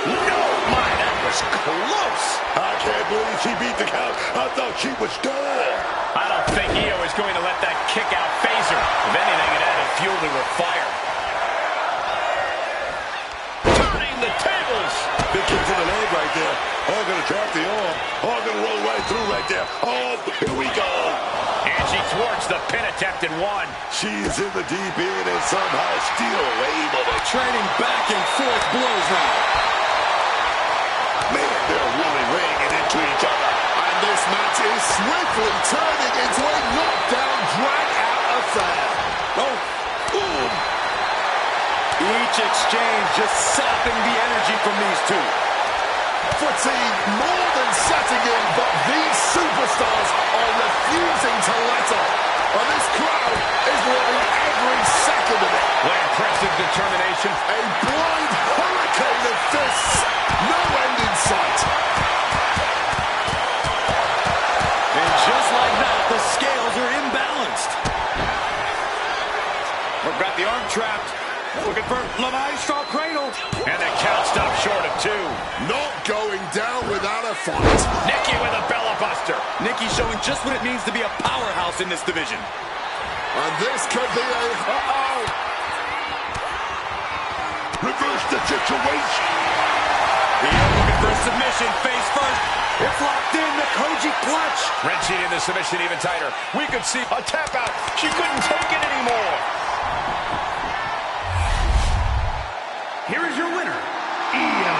[SPEAKER 6] No, my, that was close.
[SPEAKER 5] I can't believe she beat the count. I thought she was done.
[SPEAKER 6] I don't think Io is going to let that kick out phase her. If anything, it added fuel to her fire. Turning the tables.
[SPEAKER 5] Big kick to the leg right there. Oh, gonna drop the arm. Oh, gonna roll right through right there. Oh, here we go.
[SPEAKER 6] And she thwarts the pin attempt in one.
[SPEAKER 5] She's in the deep end and somehow still able to.
[SPEAKER 3] Trading back and forth blows now.
[SPEAKER 5] Man, they're really laying it into each other.
[SPEAKER 1] And this match is swiftly turning into a knockdown, drag-out affair.
[SPEAKER 3] Oh, boom. Each exchange just sapping the energy from these two.
[SPEAKER 1] Fatigue more than setting in, but these superstars are refusing to let up. And this crowd is loving every second of it.
[SPEAKER 6] What impressive determination.
[SPEAKER 1] A blind hurricane of fists. No end in sight.
[SPEAKER 3] And just like that, the scales are imbalanced. We've got the arm trapped. Looking for La Maestro Cradle.
[SPEAKER 6] And the count stopped short of 2.
[SPEAKER 1] Not going down without a fight.
[SPEAKER 6] Nikki with a Bella Buster.
[SPEAKER 3] Nikki showing just what it means to be a powerhouse in this division.
[SPEAKER 1] And this could be a...
[SPEAKER 5] Reverse the situation.
[SPEAKER 3] Io looking for a submission, face first. It's locked in, the Koji clutch.
[SPEAKER 6] Wrenching in the submission even tighter. We could see a tap out. She couldn't take it anymore.
[SPEAKER 2] Here is your winner, Io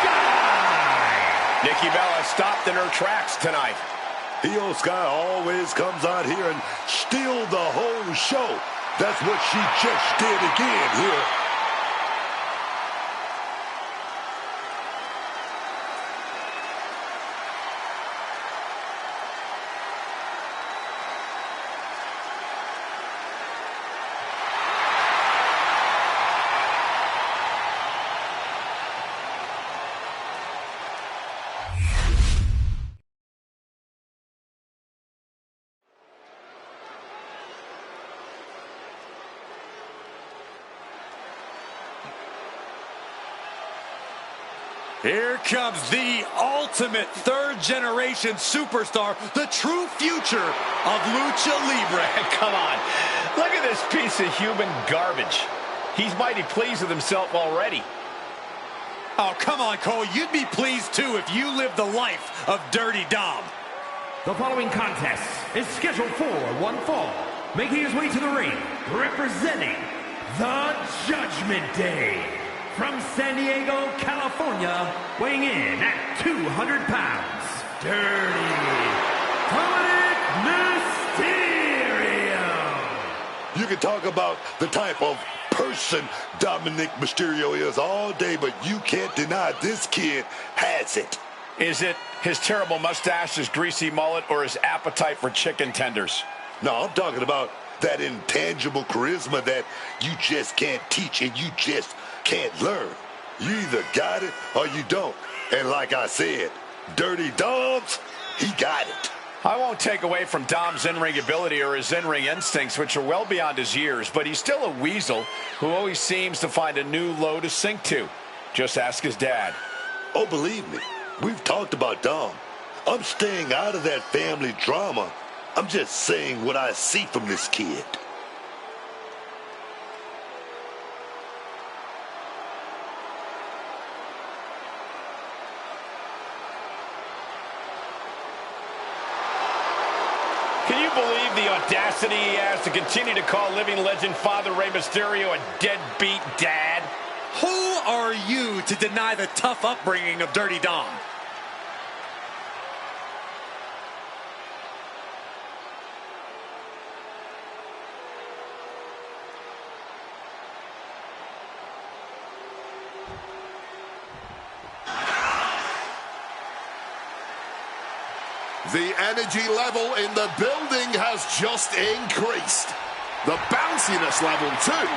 [SPEAKER 2] Sky.
[SPEAKER 6] Nikki Bella stopped in her tracks tonight.
[SPEAKER 5] Io Sky always comes out here and steals the whole show. That's what she just did again here.
[SPEAKER 3] Here comes the ultimate third-generation superstar, the true future of Lucha Libre.
[SPEAKER 6] Come on. Look at this piece of human garbage. He's mighty pleased with himself already.
[SPEAKER 3] Oh, come on, Cole. You'd be pleased, too, if you lived the life of Dirty Dom.
[SPEAKER 2] The following contest is scheduled for one fall. Making his way to the ring, representing the Judgment Day. From San Diego, California, weighing in at 200 pounds, Dirty Dominic Mysterio.
[SPEAKER 5] You can talk about the type of person Dominic Mysterio is all day, but you can't deny this kid has it.
[SPEAKER 6] Is it his terrible mustache, his greasy mullet, or his appetite for chicken tenders?
[SPEAKER 5] No, I'm talking about that intangible charisma that you just can't teach and you just can't learn. You either got it or you don't. And like I said, Dirty Doms, he got it.
[SPEAKER 4] I won't take away from Dom's in-ring ability or his in-ring instincts, which are well beyond his years, but he's still a weasel who always seems to find a new low to sink to. Just ask his dad.
[SPEAKER 5] Oh, believe me, we've talked about Dom. I'm staying out of that family drama. I'm just saying what I see from this kid.
[SPEAKER 6] Can you believe the audacity he has to continue to call living legend Father Rey Mysterio a deadbeat dad?
[SPEAKER 3] Who are you to deny the tough upbringing of Dirty Dom?
[SPEAKER 1] The energy level in the building has just increased. The bounciness level too.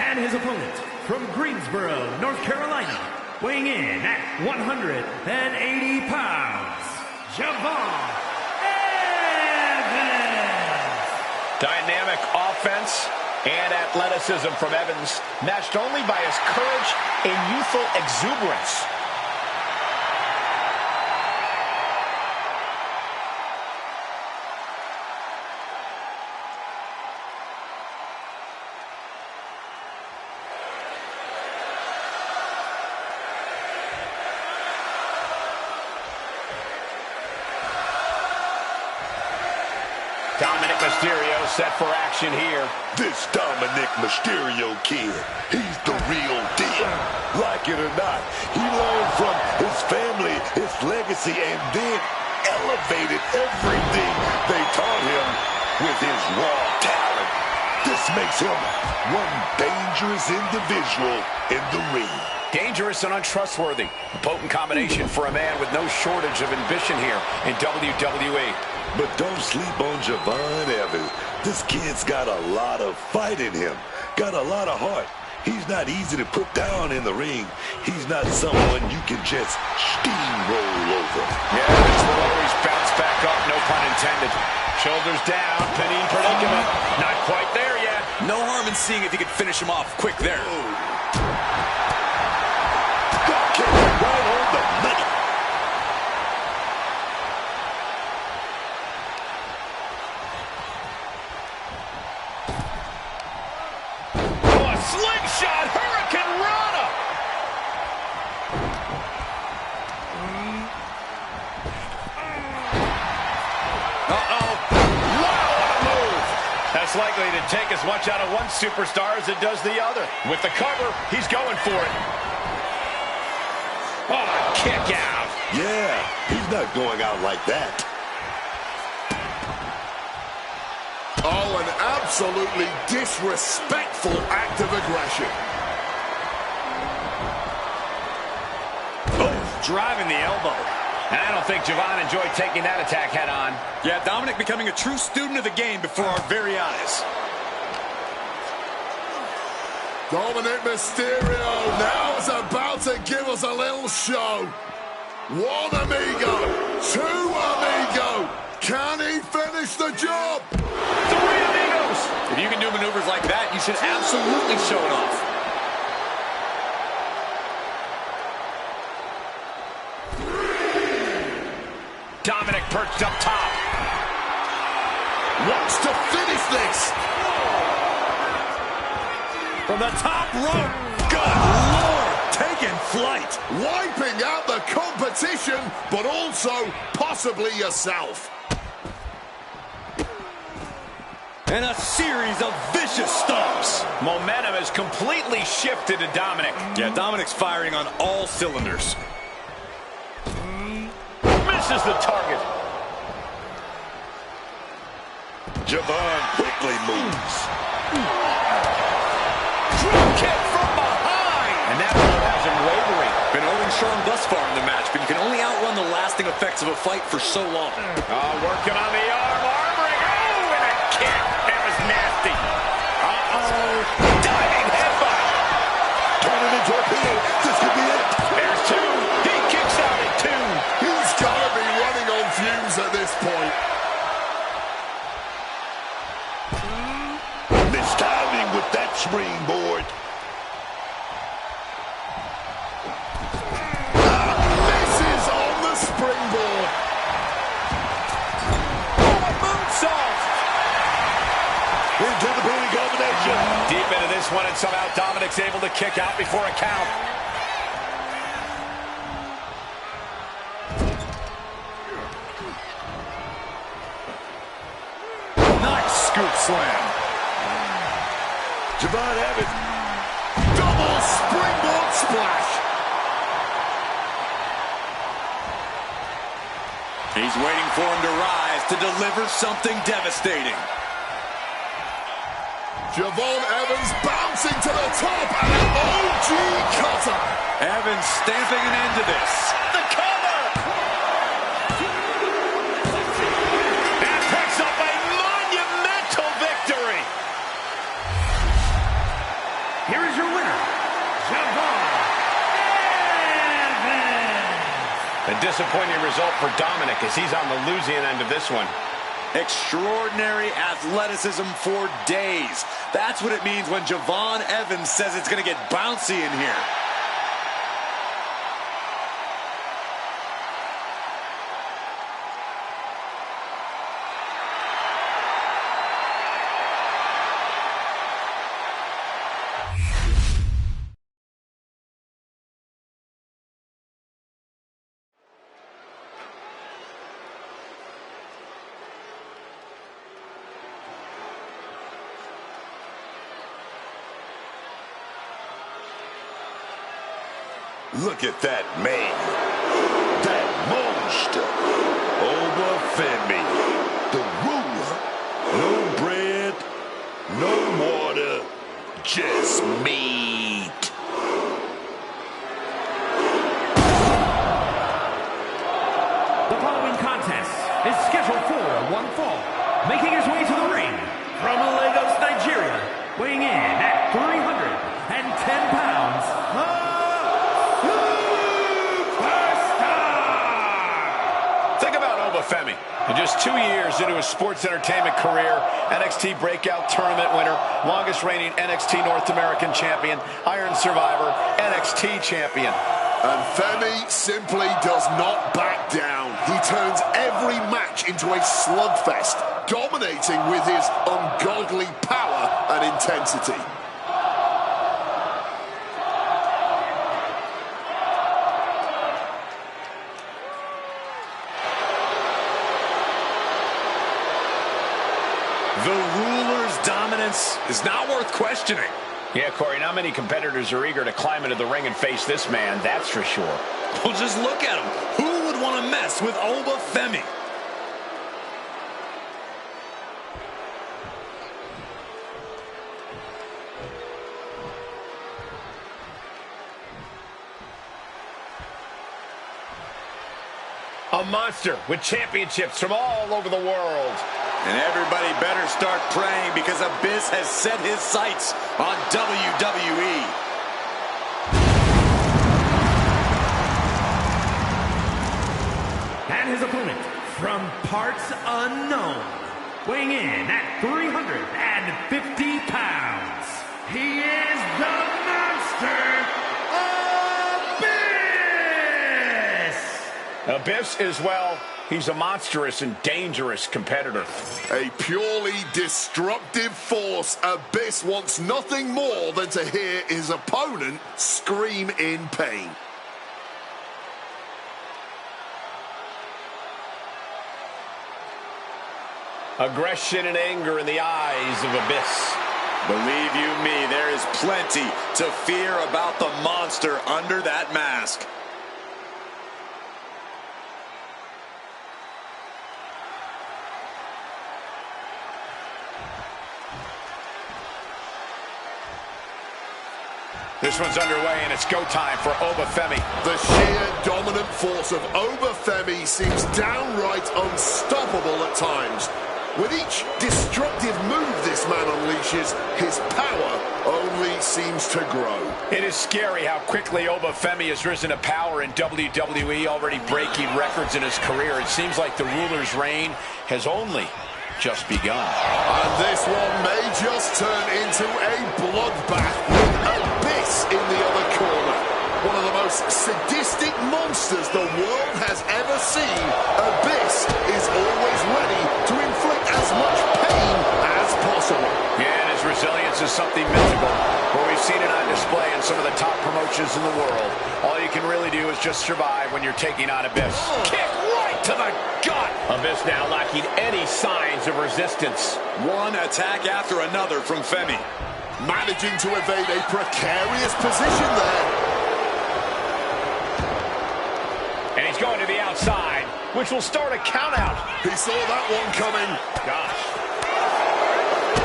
[SPEAKER 2] And his opponent from Greensboro, North Carolina, weighing in at 180 pounds, Javon Evans.
[SPEAKER 6] Dynamic offense and athleticism from Evans, matched only by his courage and youthful exuberance. Dominic Mysterio set for action here.
[SPEAKER 5] This Dominic Mysterio kid, he's the real deal. Like it or not, he learned from his family, his legacy, and then elevated everything they taught him with his raw talent. This makes him one dangerous individual in the ring.
[SPEAKER 4] Dangerous and untrustworthy. A potent combination for a man with no shortage of ambition here in WWE.
[SPEAKER 5] But don't sleep on Javon Evans. This kid's got a lot of fight in him, got a lot of heart. He's not easy to put down in the ring. He's not someone you can just steamroll over.
[SPEAKER 6] Yeah, this will always bounce back up, no pun intended. Shoulders down, pinning predicament. Not quite there yet.
[SPEAKER 3] No harm in seeing if you could finish him off quick there.
[SPEAKER 5] Got kicked right on the money.
[SPEAKER 6] Slingshot Hurricane Rana. Uh-oh. Wow, what a move. That's likely to take as much out of one superstar as it does the other. With the cover, he's going for it. Oh, kick out.
[SPEAKER 5] Yeah, he's not going out like that.
[SPEAKER 1] Oh, an absolutely disrespectful act of aggression.
[SPEAKER 6] Oh, driving the elbow. And I don't think Javon enjoyed taking that attack head on.
[SPEAKER 3] Yeah, Dominic becoming a true student of the game before our very eyes.
[SPEAKER 1] Dominic Mysterio now is about to give us a little show. One amigo, two amigo. Can he finish the job?
[SPEAKER 6] Three amigos.
[SPEAKER 3] If you can do maneuvers like that, you should absolutely show it off.
[SPEAKER 6] Dominic perched up top.
[SPEAKER 1] Wants to finish this.
[SPEAKER 3] From the top rope. Good Lord, taking flight.
[SPEAKER 1] Wiping out the competition, but also possibly yourself.
[SPEAKER 3] And a series of vicious stomps.
[SPEAKER 6] Momentum has completely shifted to Dominic.
[SPEAKER 3] Yeah, Dominic's firing on all cylinders.
[SPEAKER 6] Misses the target.
[SPEAKER 5] Javon quickly moves.
[SPEAKER 6] Drop kick from behind. And that will
[SPEAKER 3] strong thus far in the match, but you can only outrun the lasting effects of a fight for so long.
[SPEAKER 6] Oh, working on the arm, armoring. Oh, and a kick. That was nasty. Uh-oh. Diving headbutt.
[SPEAKER 5] Turning into a torpedo. This could be it.
[SPEAKER 6] There's two. He kicks out at two.
[SPEAKER 1] He's got to be running on fumes at this point.
[SPEAKER 5] Mistiming with that springboard.
[SPEAKER 1] Misses on the springboard.
[SPEAKER 6] Oh, a moonsault.
[SPEAKER 5] Into the pinning combination.
[SPEAKER 6] Deep into this one, and somehow Dominic's able to kick out before a count.
[SPEAKER 3] Nice scoop slam.
[SPEAKER 5] Javon Evans.
[SPEAKER 1] Double springboard splash.
[SPEAKER 3] He's waiting for him to rise to deliver something devastating.
[SPEAKER 1] Javon Evans bouncing to the top and an OG cutter.
[SPEAKER 3] Evans stamping an end to this.
[SPEAKER 6] The cover! That picks up a monumental victory!
[SPEAKER 2] Here is your winner, Javon Evans.
[SPEAKER 6] A disappointing result for Dominic as he's on the losing end of this one.
[SPEAKER 3] Extraordinary athleticism for days. That's what it means when Javon Evans says it's going to get bouncy in here.
[SPEAKER 5] Look at that man. That monster. Obafemi. The ruler. No bread, no water, just meat.
[SPEAKER 2] The following contest is scheduled for one fall. Making his way to the ring from Lagos, Nigeria, weighing in at 310 pounds,
[SPEAKER 6] Think about Obafemi. In just 2 years into his sports entertainment career, NXT Breakout Tournament winner, longest reigning NXT North American champion, Iron Survivor, NXT champion.
[SPEAKER 1] And Femi simply does not back down. He turns every match into a slugfest, dominating with his ungodly power and intensity.
[SPEAKER 3] The ruler's dominance is not worth questioning.
[SPEAKER 6] Yeah, Corey, not many competitors are eager to climb into the ring and face this man, that's for sure.
[SPEAKER 3] Well, just look at him. Who would want to mess with Obafemi?
[SPEAKER 6] A monster with championships from all over the world.
[SPEAKER 3] And everybody better start praying because Abyss has set his sights on WWE.
[SPEAKER 2] and his opponent from parts unknown, weighing in at 350 pounds, he is the Monster Abyss!
[SPEAKER 6] Abyss is, well, he's a monstrous and dangerous competitor.
[SPEAKER 1] A purely destructive force, Abyss wants nothing more than to hear his opponent scream in pain.
[SPEAKER 6] Aggression and anger in the eyes of Abyss.
[SPEAKER 3] Believe you me, there is plenty to fear about the monster under that mask.
[SPEAKER 4] This one's underway, and it's go time for Obafemi.
[SPEAKER 1] The sheer dominant force of Obafemi seems downright unstoppable at times. With each destructive move this man unleashes, his power only seems to grow.
[SPEAKER 4] It is scary how quickly Obafemi has risen to power in WWE, already breaking records in his career. It seems like the ruler's reign has only just begun.
[SPEAKER 1] And this one may just turn into a bloodbath with Abyss in the other corner. One of the most sadistic monsters the world has ever seen, Abyss is always ready to inflict as much pain as possible.
[SPEAKER 4] Yeah, and his resilience is something mythical, but we've seen it on display in some of the top promotions in the world. All you can really do is just survive when you're taking on Abyss. Kick right to the gut!
[SPEAKER 2] Abyss now lacking any signs of resistance.
[SPEAKER 3] One attack after another from Femi.
[SPEAKER 1] Managing to evade a precarious position there.
[SPEAKER 2] And he's going to the outside, which will start a count out.
[SPEAKER 1] He saw that one coming.
[SPEAKER 2] Gosh.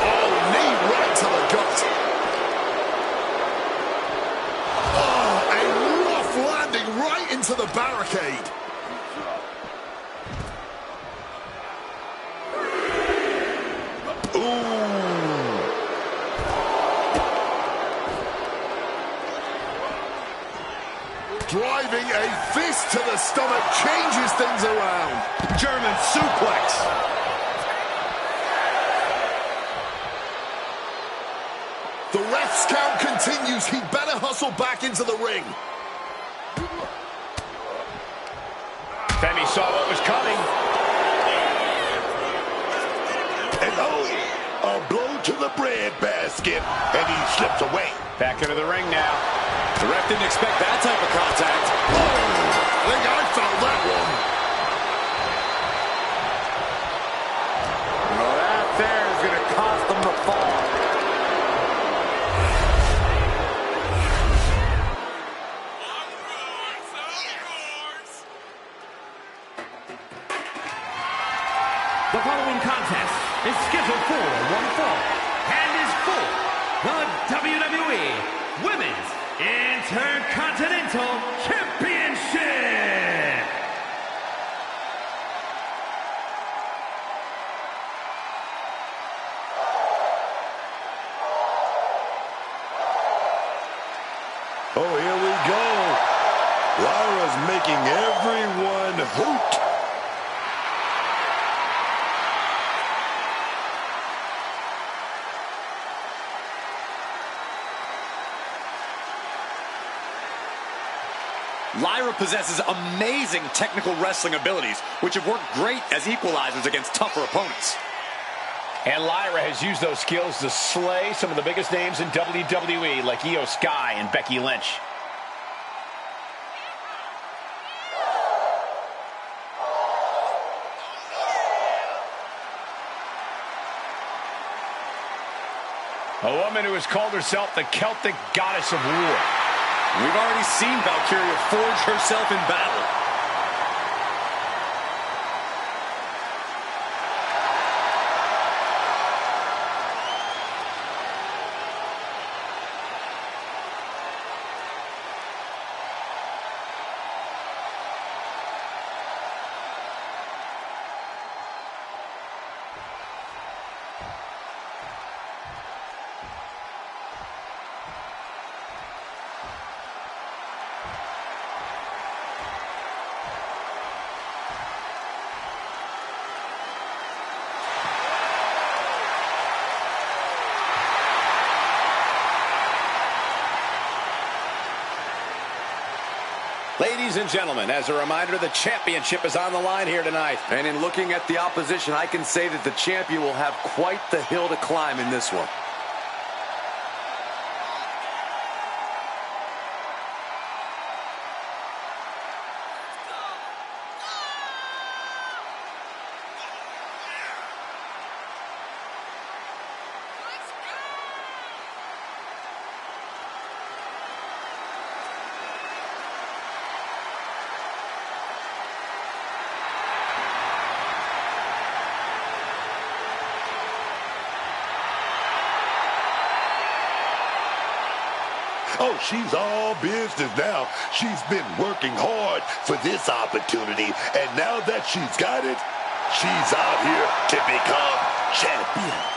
[SPEAKER 1] Oh, knee right to the gut. Oh, a rough landing right into the barricade. Driving a fist to the stomach changes things around.
[SPEAKER 3] German suplex.
[SPEAKER 1] The ref's count continues. He better hustle back into the ring.
[SPEAKER 2] Femi saw what was coming.
[SPEAKER 5] And a blow to the breadbasket, and he slips away.
[SPEAKER 2] Back into the ring now.
[SPEAKER 3] The ref didn't expect that type of contact.
[SPEAKER 1] Oh, I think I felt that one.
[SPEAKER 3] Well, that there is going to cost them the fall.
[SPEAKER 2] The following contest is scheduled for one fall and is for the WWE Women's Intercontinental Championship.
[SPEAKER 5] Oh, here we go. Lyra's making everyone hoot.
[SPEAKER 3] Lyra possesses amazing technical wrestling abilities, which have worked great as equalizers against tougher opponents.
[SPEAKER 2] And Lyra has used those skills to slay some of the biggest names in WWE, like Io Sky and Becky Lynch. A woman who has called herself the Celtic Goddess of War.
[SPEAKER 3] We've already seen Valkyria forge herself in battle.
[SPEAKER 6] Ladies and gentlemen, as a reminder, the championship is on the line here tonight.
[SPEAKER 7] And in looking at the opposition, I can say that the champion will have quite the hill to climb in this one.
[SPEAKER 5] Oh, she's all business now. She's been working hard for this opportunity, and now that she's got it, she's out here to become champion.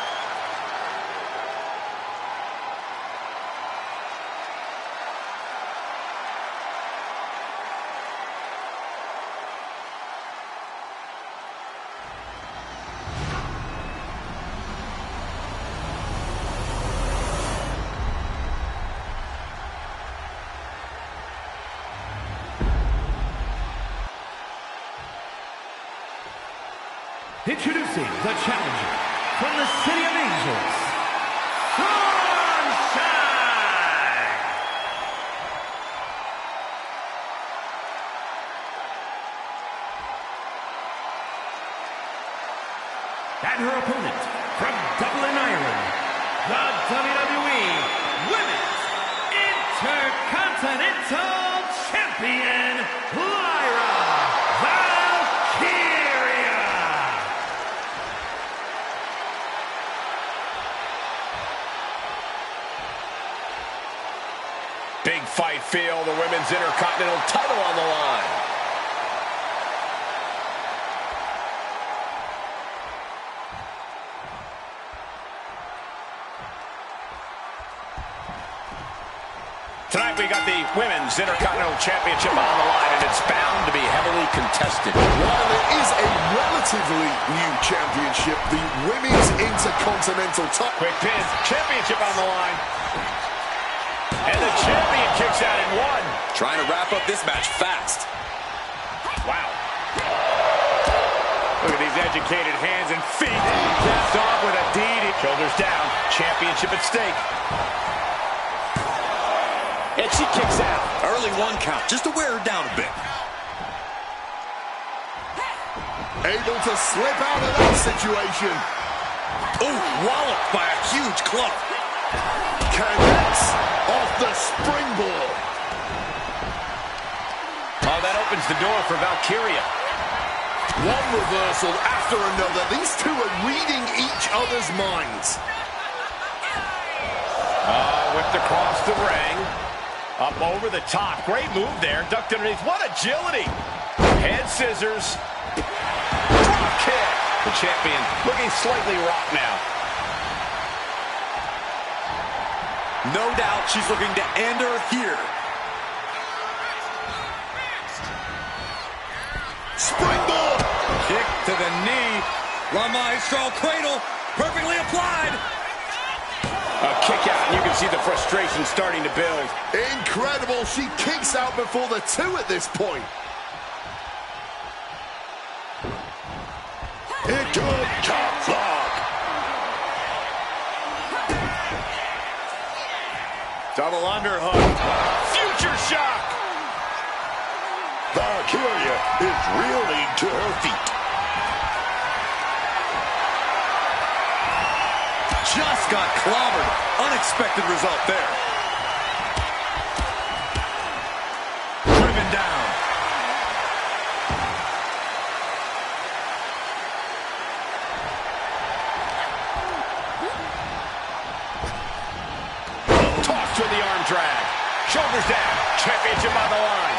[SPEAKER 2] Introducing the challenger from the City of Angels, Sunshine! And her opponent from Dublin, Ireland, the WWE Women's Intercontinental Champion, Lyra Valkyria!
[SPEAKER 4] Big fight feel, the Women's Intercontinental title on the line. Tonight we got the Women's Intercontinental Championship on the line, and it's bound to be heavily contested.
[SPEAKER 1] While it is a relatively new championship, the Women's Intercontinental title...
[SPEAKER 4] Quick pin, championship on the line. And the champion kicks out in one.
[SPEAKER 7] Trying to wrap up this match fast.
[SPEAKER 4] Wow. Look at these educated hands and feet. Capped off with a DDT. Shoulders down. Championship at stake. And she kicks out.
[SPEAKER 7] Early one count, just to wear her down a bit.
[SPEAKER 1] Able to slip out of that situation.
[SPEAKER 7] Oh, walloped by a huge club.
[SPEAKER 1] Connects off the springboard.
[SPEAKER 4] Oh, that opens the door for Valkyria.
[SPEAKER 1] One reversal after another. These two are reading each other's minds.
[SPEAKER 4] Whipped across the ring. Up over the top. Great move there. Ducked underneath. What agility. Head scissors. Drop kick. The champion looking slightly rocked now.
[SPEAKER 7] No doubt she's looking to end her here.
[SPEAKER 1] Springboard.
[SPEAKER 7] Kick to the knee. La Maestro cradle. Perfectly applied.
[SPEAKER 4] A kick out, and you can see the frustration starting to build.
[SPEAKER 1] Incredible. She kicks out before the two at this point.
[SPEAKER 5] Into a chop block.
[SPEAKER 4] Double underhook. Future shock.
[SPEAKER 5] Valkyria is reeling to her feet.
[SPEAKER 7] Just got clobbered. Unexpected result there. Driven down.
[SPEAKER 4] Toss to the arm drag. Shoulders down. Championship on the line.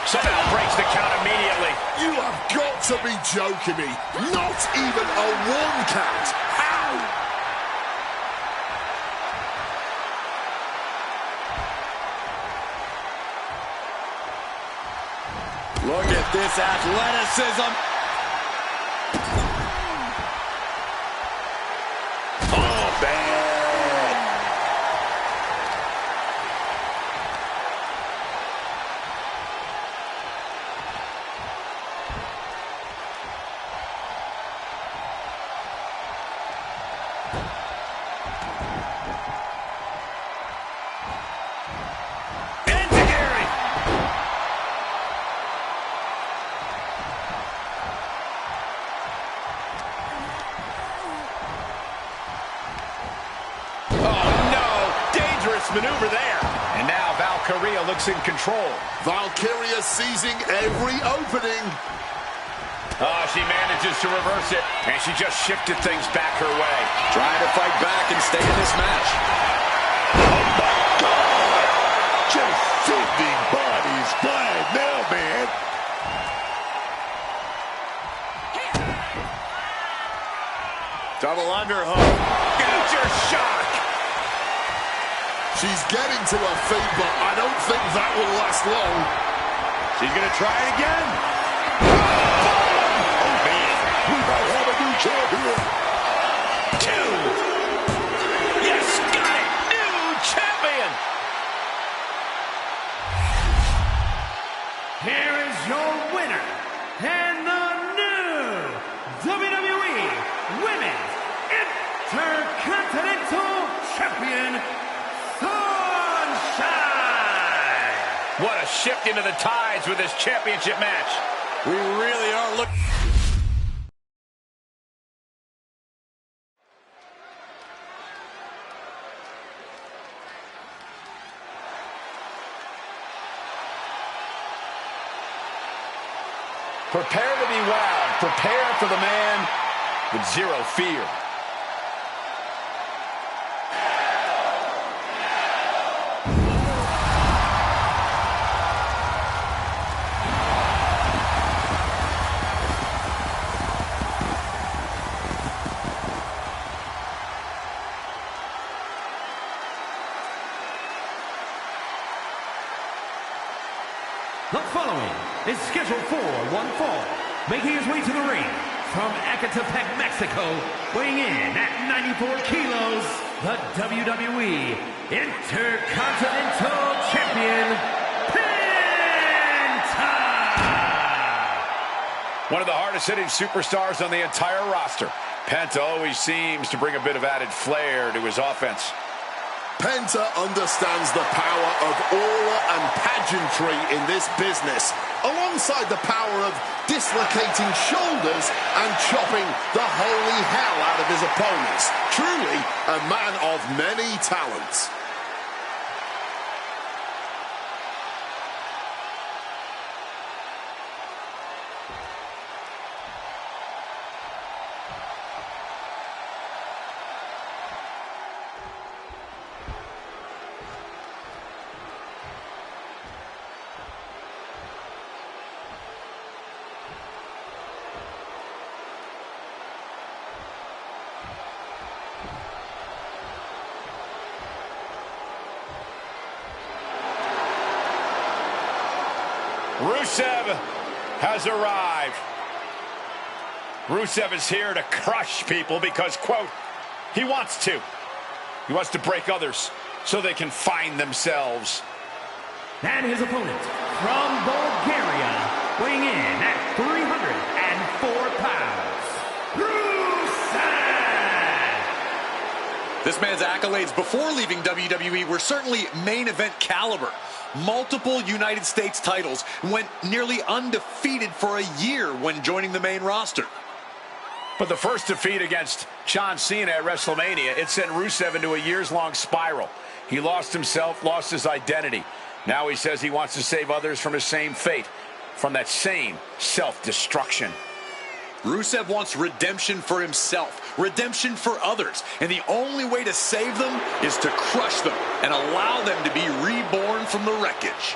[SPEAKER 4] Somehow breaks the count immediately.
[SPEAKER 1] You have got to be joking me. Not even a one count. How?
[SPEAKER 7] Look at this athleticism.
[SPEAKER 5] Oh, bad.
[SPEAKER 4] Maneuver there. And now Valkyria looks in control.
[SPEAKER 1] Valkyria seizing every opening.
[SPEAKER 4] Oh, she manages to reverse it. And she just shifted things back her way.
[SPEAKER 7] Trying to fight back and stay in this match.
[SPEAKER 5] Oh, my God. Just sending bodies flying now, man.
[SPEAKER 4] Double underhook. Future shock.
[SPEAKER 1] She's getting to her feet, but I don't think that will last long.
[SPEAKER 4] She's going to try it again.
[SPEAKER 5] Oh, man. We might have a new champion.
[SPEAKER 4] 2. Yes, got it. New champion.
[SPEAKER 2] Here is your winner, and the new WWE Women's Intercontinental Champion, Sunshine!
[SPEAKER 4] What a shift into the tides with this championship match.
[SPEAKER 7] We really are looking...
[SPEAKER 4] Prepare to be wowed. Prepare for the man with zero fear.
[SPEAKER 2] The following is scheduled for one fall, making his way to the ring from Ecatepec, Mexico, weighing in at 94 kilos, the WWE Intercontinental Champion, Penta!
[SPEAKER 4] One of the hardest-hitting superstars on the entire roster. Penta always seems to bring a bit of added flair to his offense.
[SPEAKER 1] Penta understands the power of aura and pageantry in this business, alongside the power of dislocating shoulders and chopping the holy hell out of his opponents. Truly a man of many talents.
[SPEAKER 4] Rusev has arrived. Rusev is here to crush people because, quote, he wants to. He wants to break others so they can find themselves.
[SPEAKER 2] And his opponent from Bulgaria, weighing in at 304 pounds, Rusev!
[SPEAKER 7] This man's accolades before leaving WWE were certainly main event caliber. Multiple United States titles, went nearly undefeated for a year when joining the main roster.
[SPEAKER 4] But the first defeat against John Cena at WrestleMania, it sent Rusev into a years-long spiral. He lost himself, lost his identity. Now he says he wants to save others from his same fate, from that same self-destruction.
[SPEAKER 7] Rusev wants redemption for himself, redemption for others, and the only way to save them is to crush them and allow them to be reborn from the wreckage.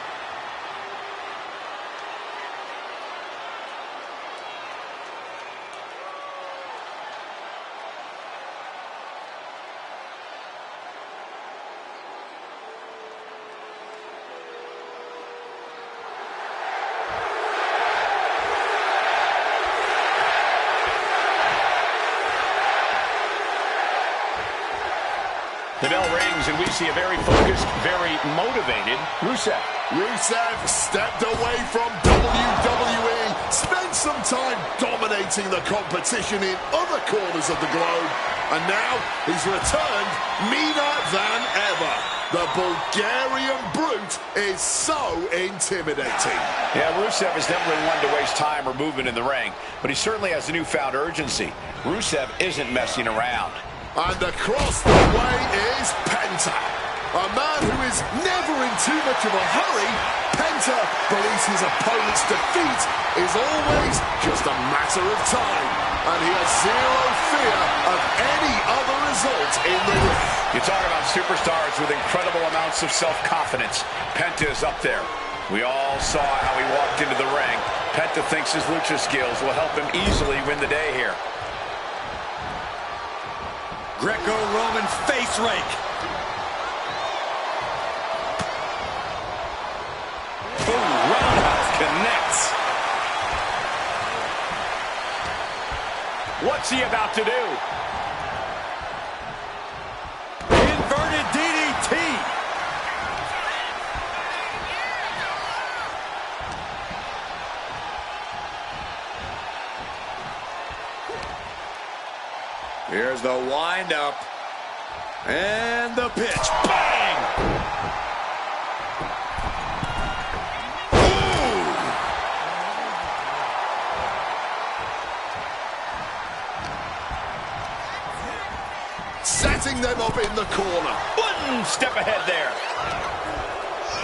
[SPEAKER 4] The bell rings, and we see a very focused, very motivated Rusev.
[SPEAKER 1] Rusev stepped away from WWE, spent some time dominating the competition in other corners of the globe, and now he's returned meaner than ever. The Bulgarian brute is so intimidating.
[SPEAKER 4] Yeah, Rusev has never been one to waste time or movement in the ring, but he certainly has a newfound urgency. Rusev isn't messing around.
[SPEAKER 1] And across the way is Penta. A man who is never in too much of a hurry. Penta believes his opponent's defeat is always just a matter of time. And he has zero fear of any other result in the ring.
[SPEAKER 4] You talk about superstars with incredible amounts of self-confidence. Penta is up there. We all saw how he walked into the ring. Penta thinks his lucha skills will help him easily win the day here.
[SPEAKER 3] Greco-Roman face rake.
[SPEAKER 4] Boom, roundhouse connects. What's he about to do?
[SPEAKER 3] Inverted DDT.
[SPEAKER 7] Here's the wind-up. And the pitch. Bang!
[SPEAKER 1] Setting them up in the corner.
[SPEAKER 4] One step ahead there.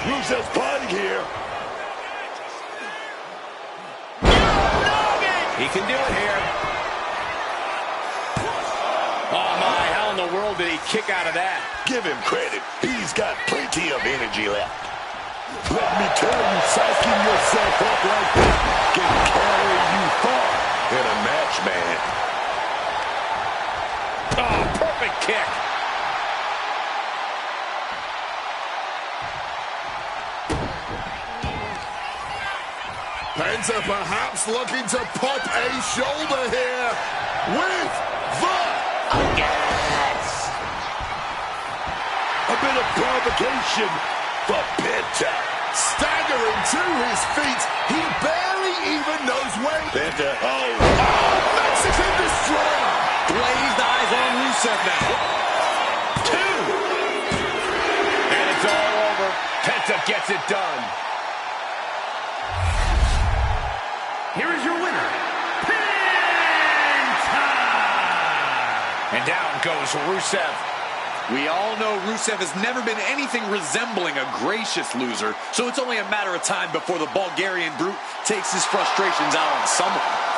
[SPEAKER 5] Rusev's body here.
[SPEAKER 4] He can do it here. Oh my, how in the world did he kick out of that?
[SPEAKER 5] Give him credit. He's got plenty of energy left. Let me tell you, psyching yourself up like that can carry you far in a match, man.
[SPEAKER 4] Oh, perfect kick.
[SPEAKER 1] Penta perhaps looking to pop a shoulder here with the gas.
[SPEAKER 5] A bit of provocation for Penta.
[SPEAKER 1] Staggering to his feet. He barely even knows when.
[SPEAKER 5] Penta, oh,
[SPEAKER 1] Mexican Destroyer.
[SPEAKER 3] Glazed eyes on Rusev now.
[SPEAKER 4] Two. And it's all over. Penta gets it done.
[SPEAKER 2] Here is your winner, Penta!
[SPEAKER 4] And down goes Rusev.
[SPEAKER 7] We all know Rusev has never been anything resembling a gracious loser, so it's only a matter of time before the Bulgarian Brute takes his frustrations out on someone.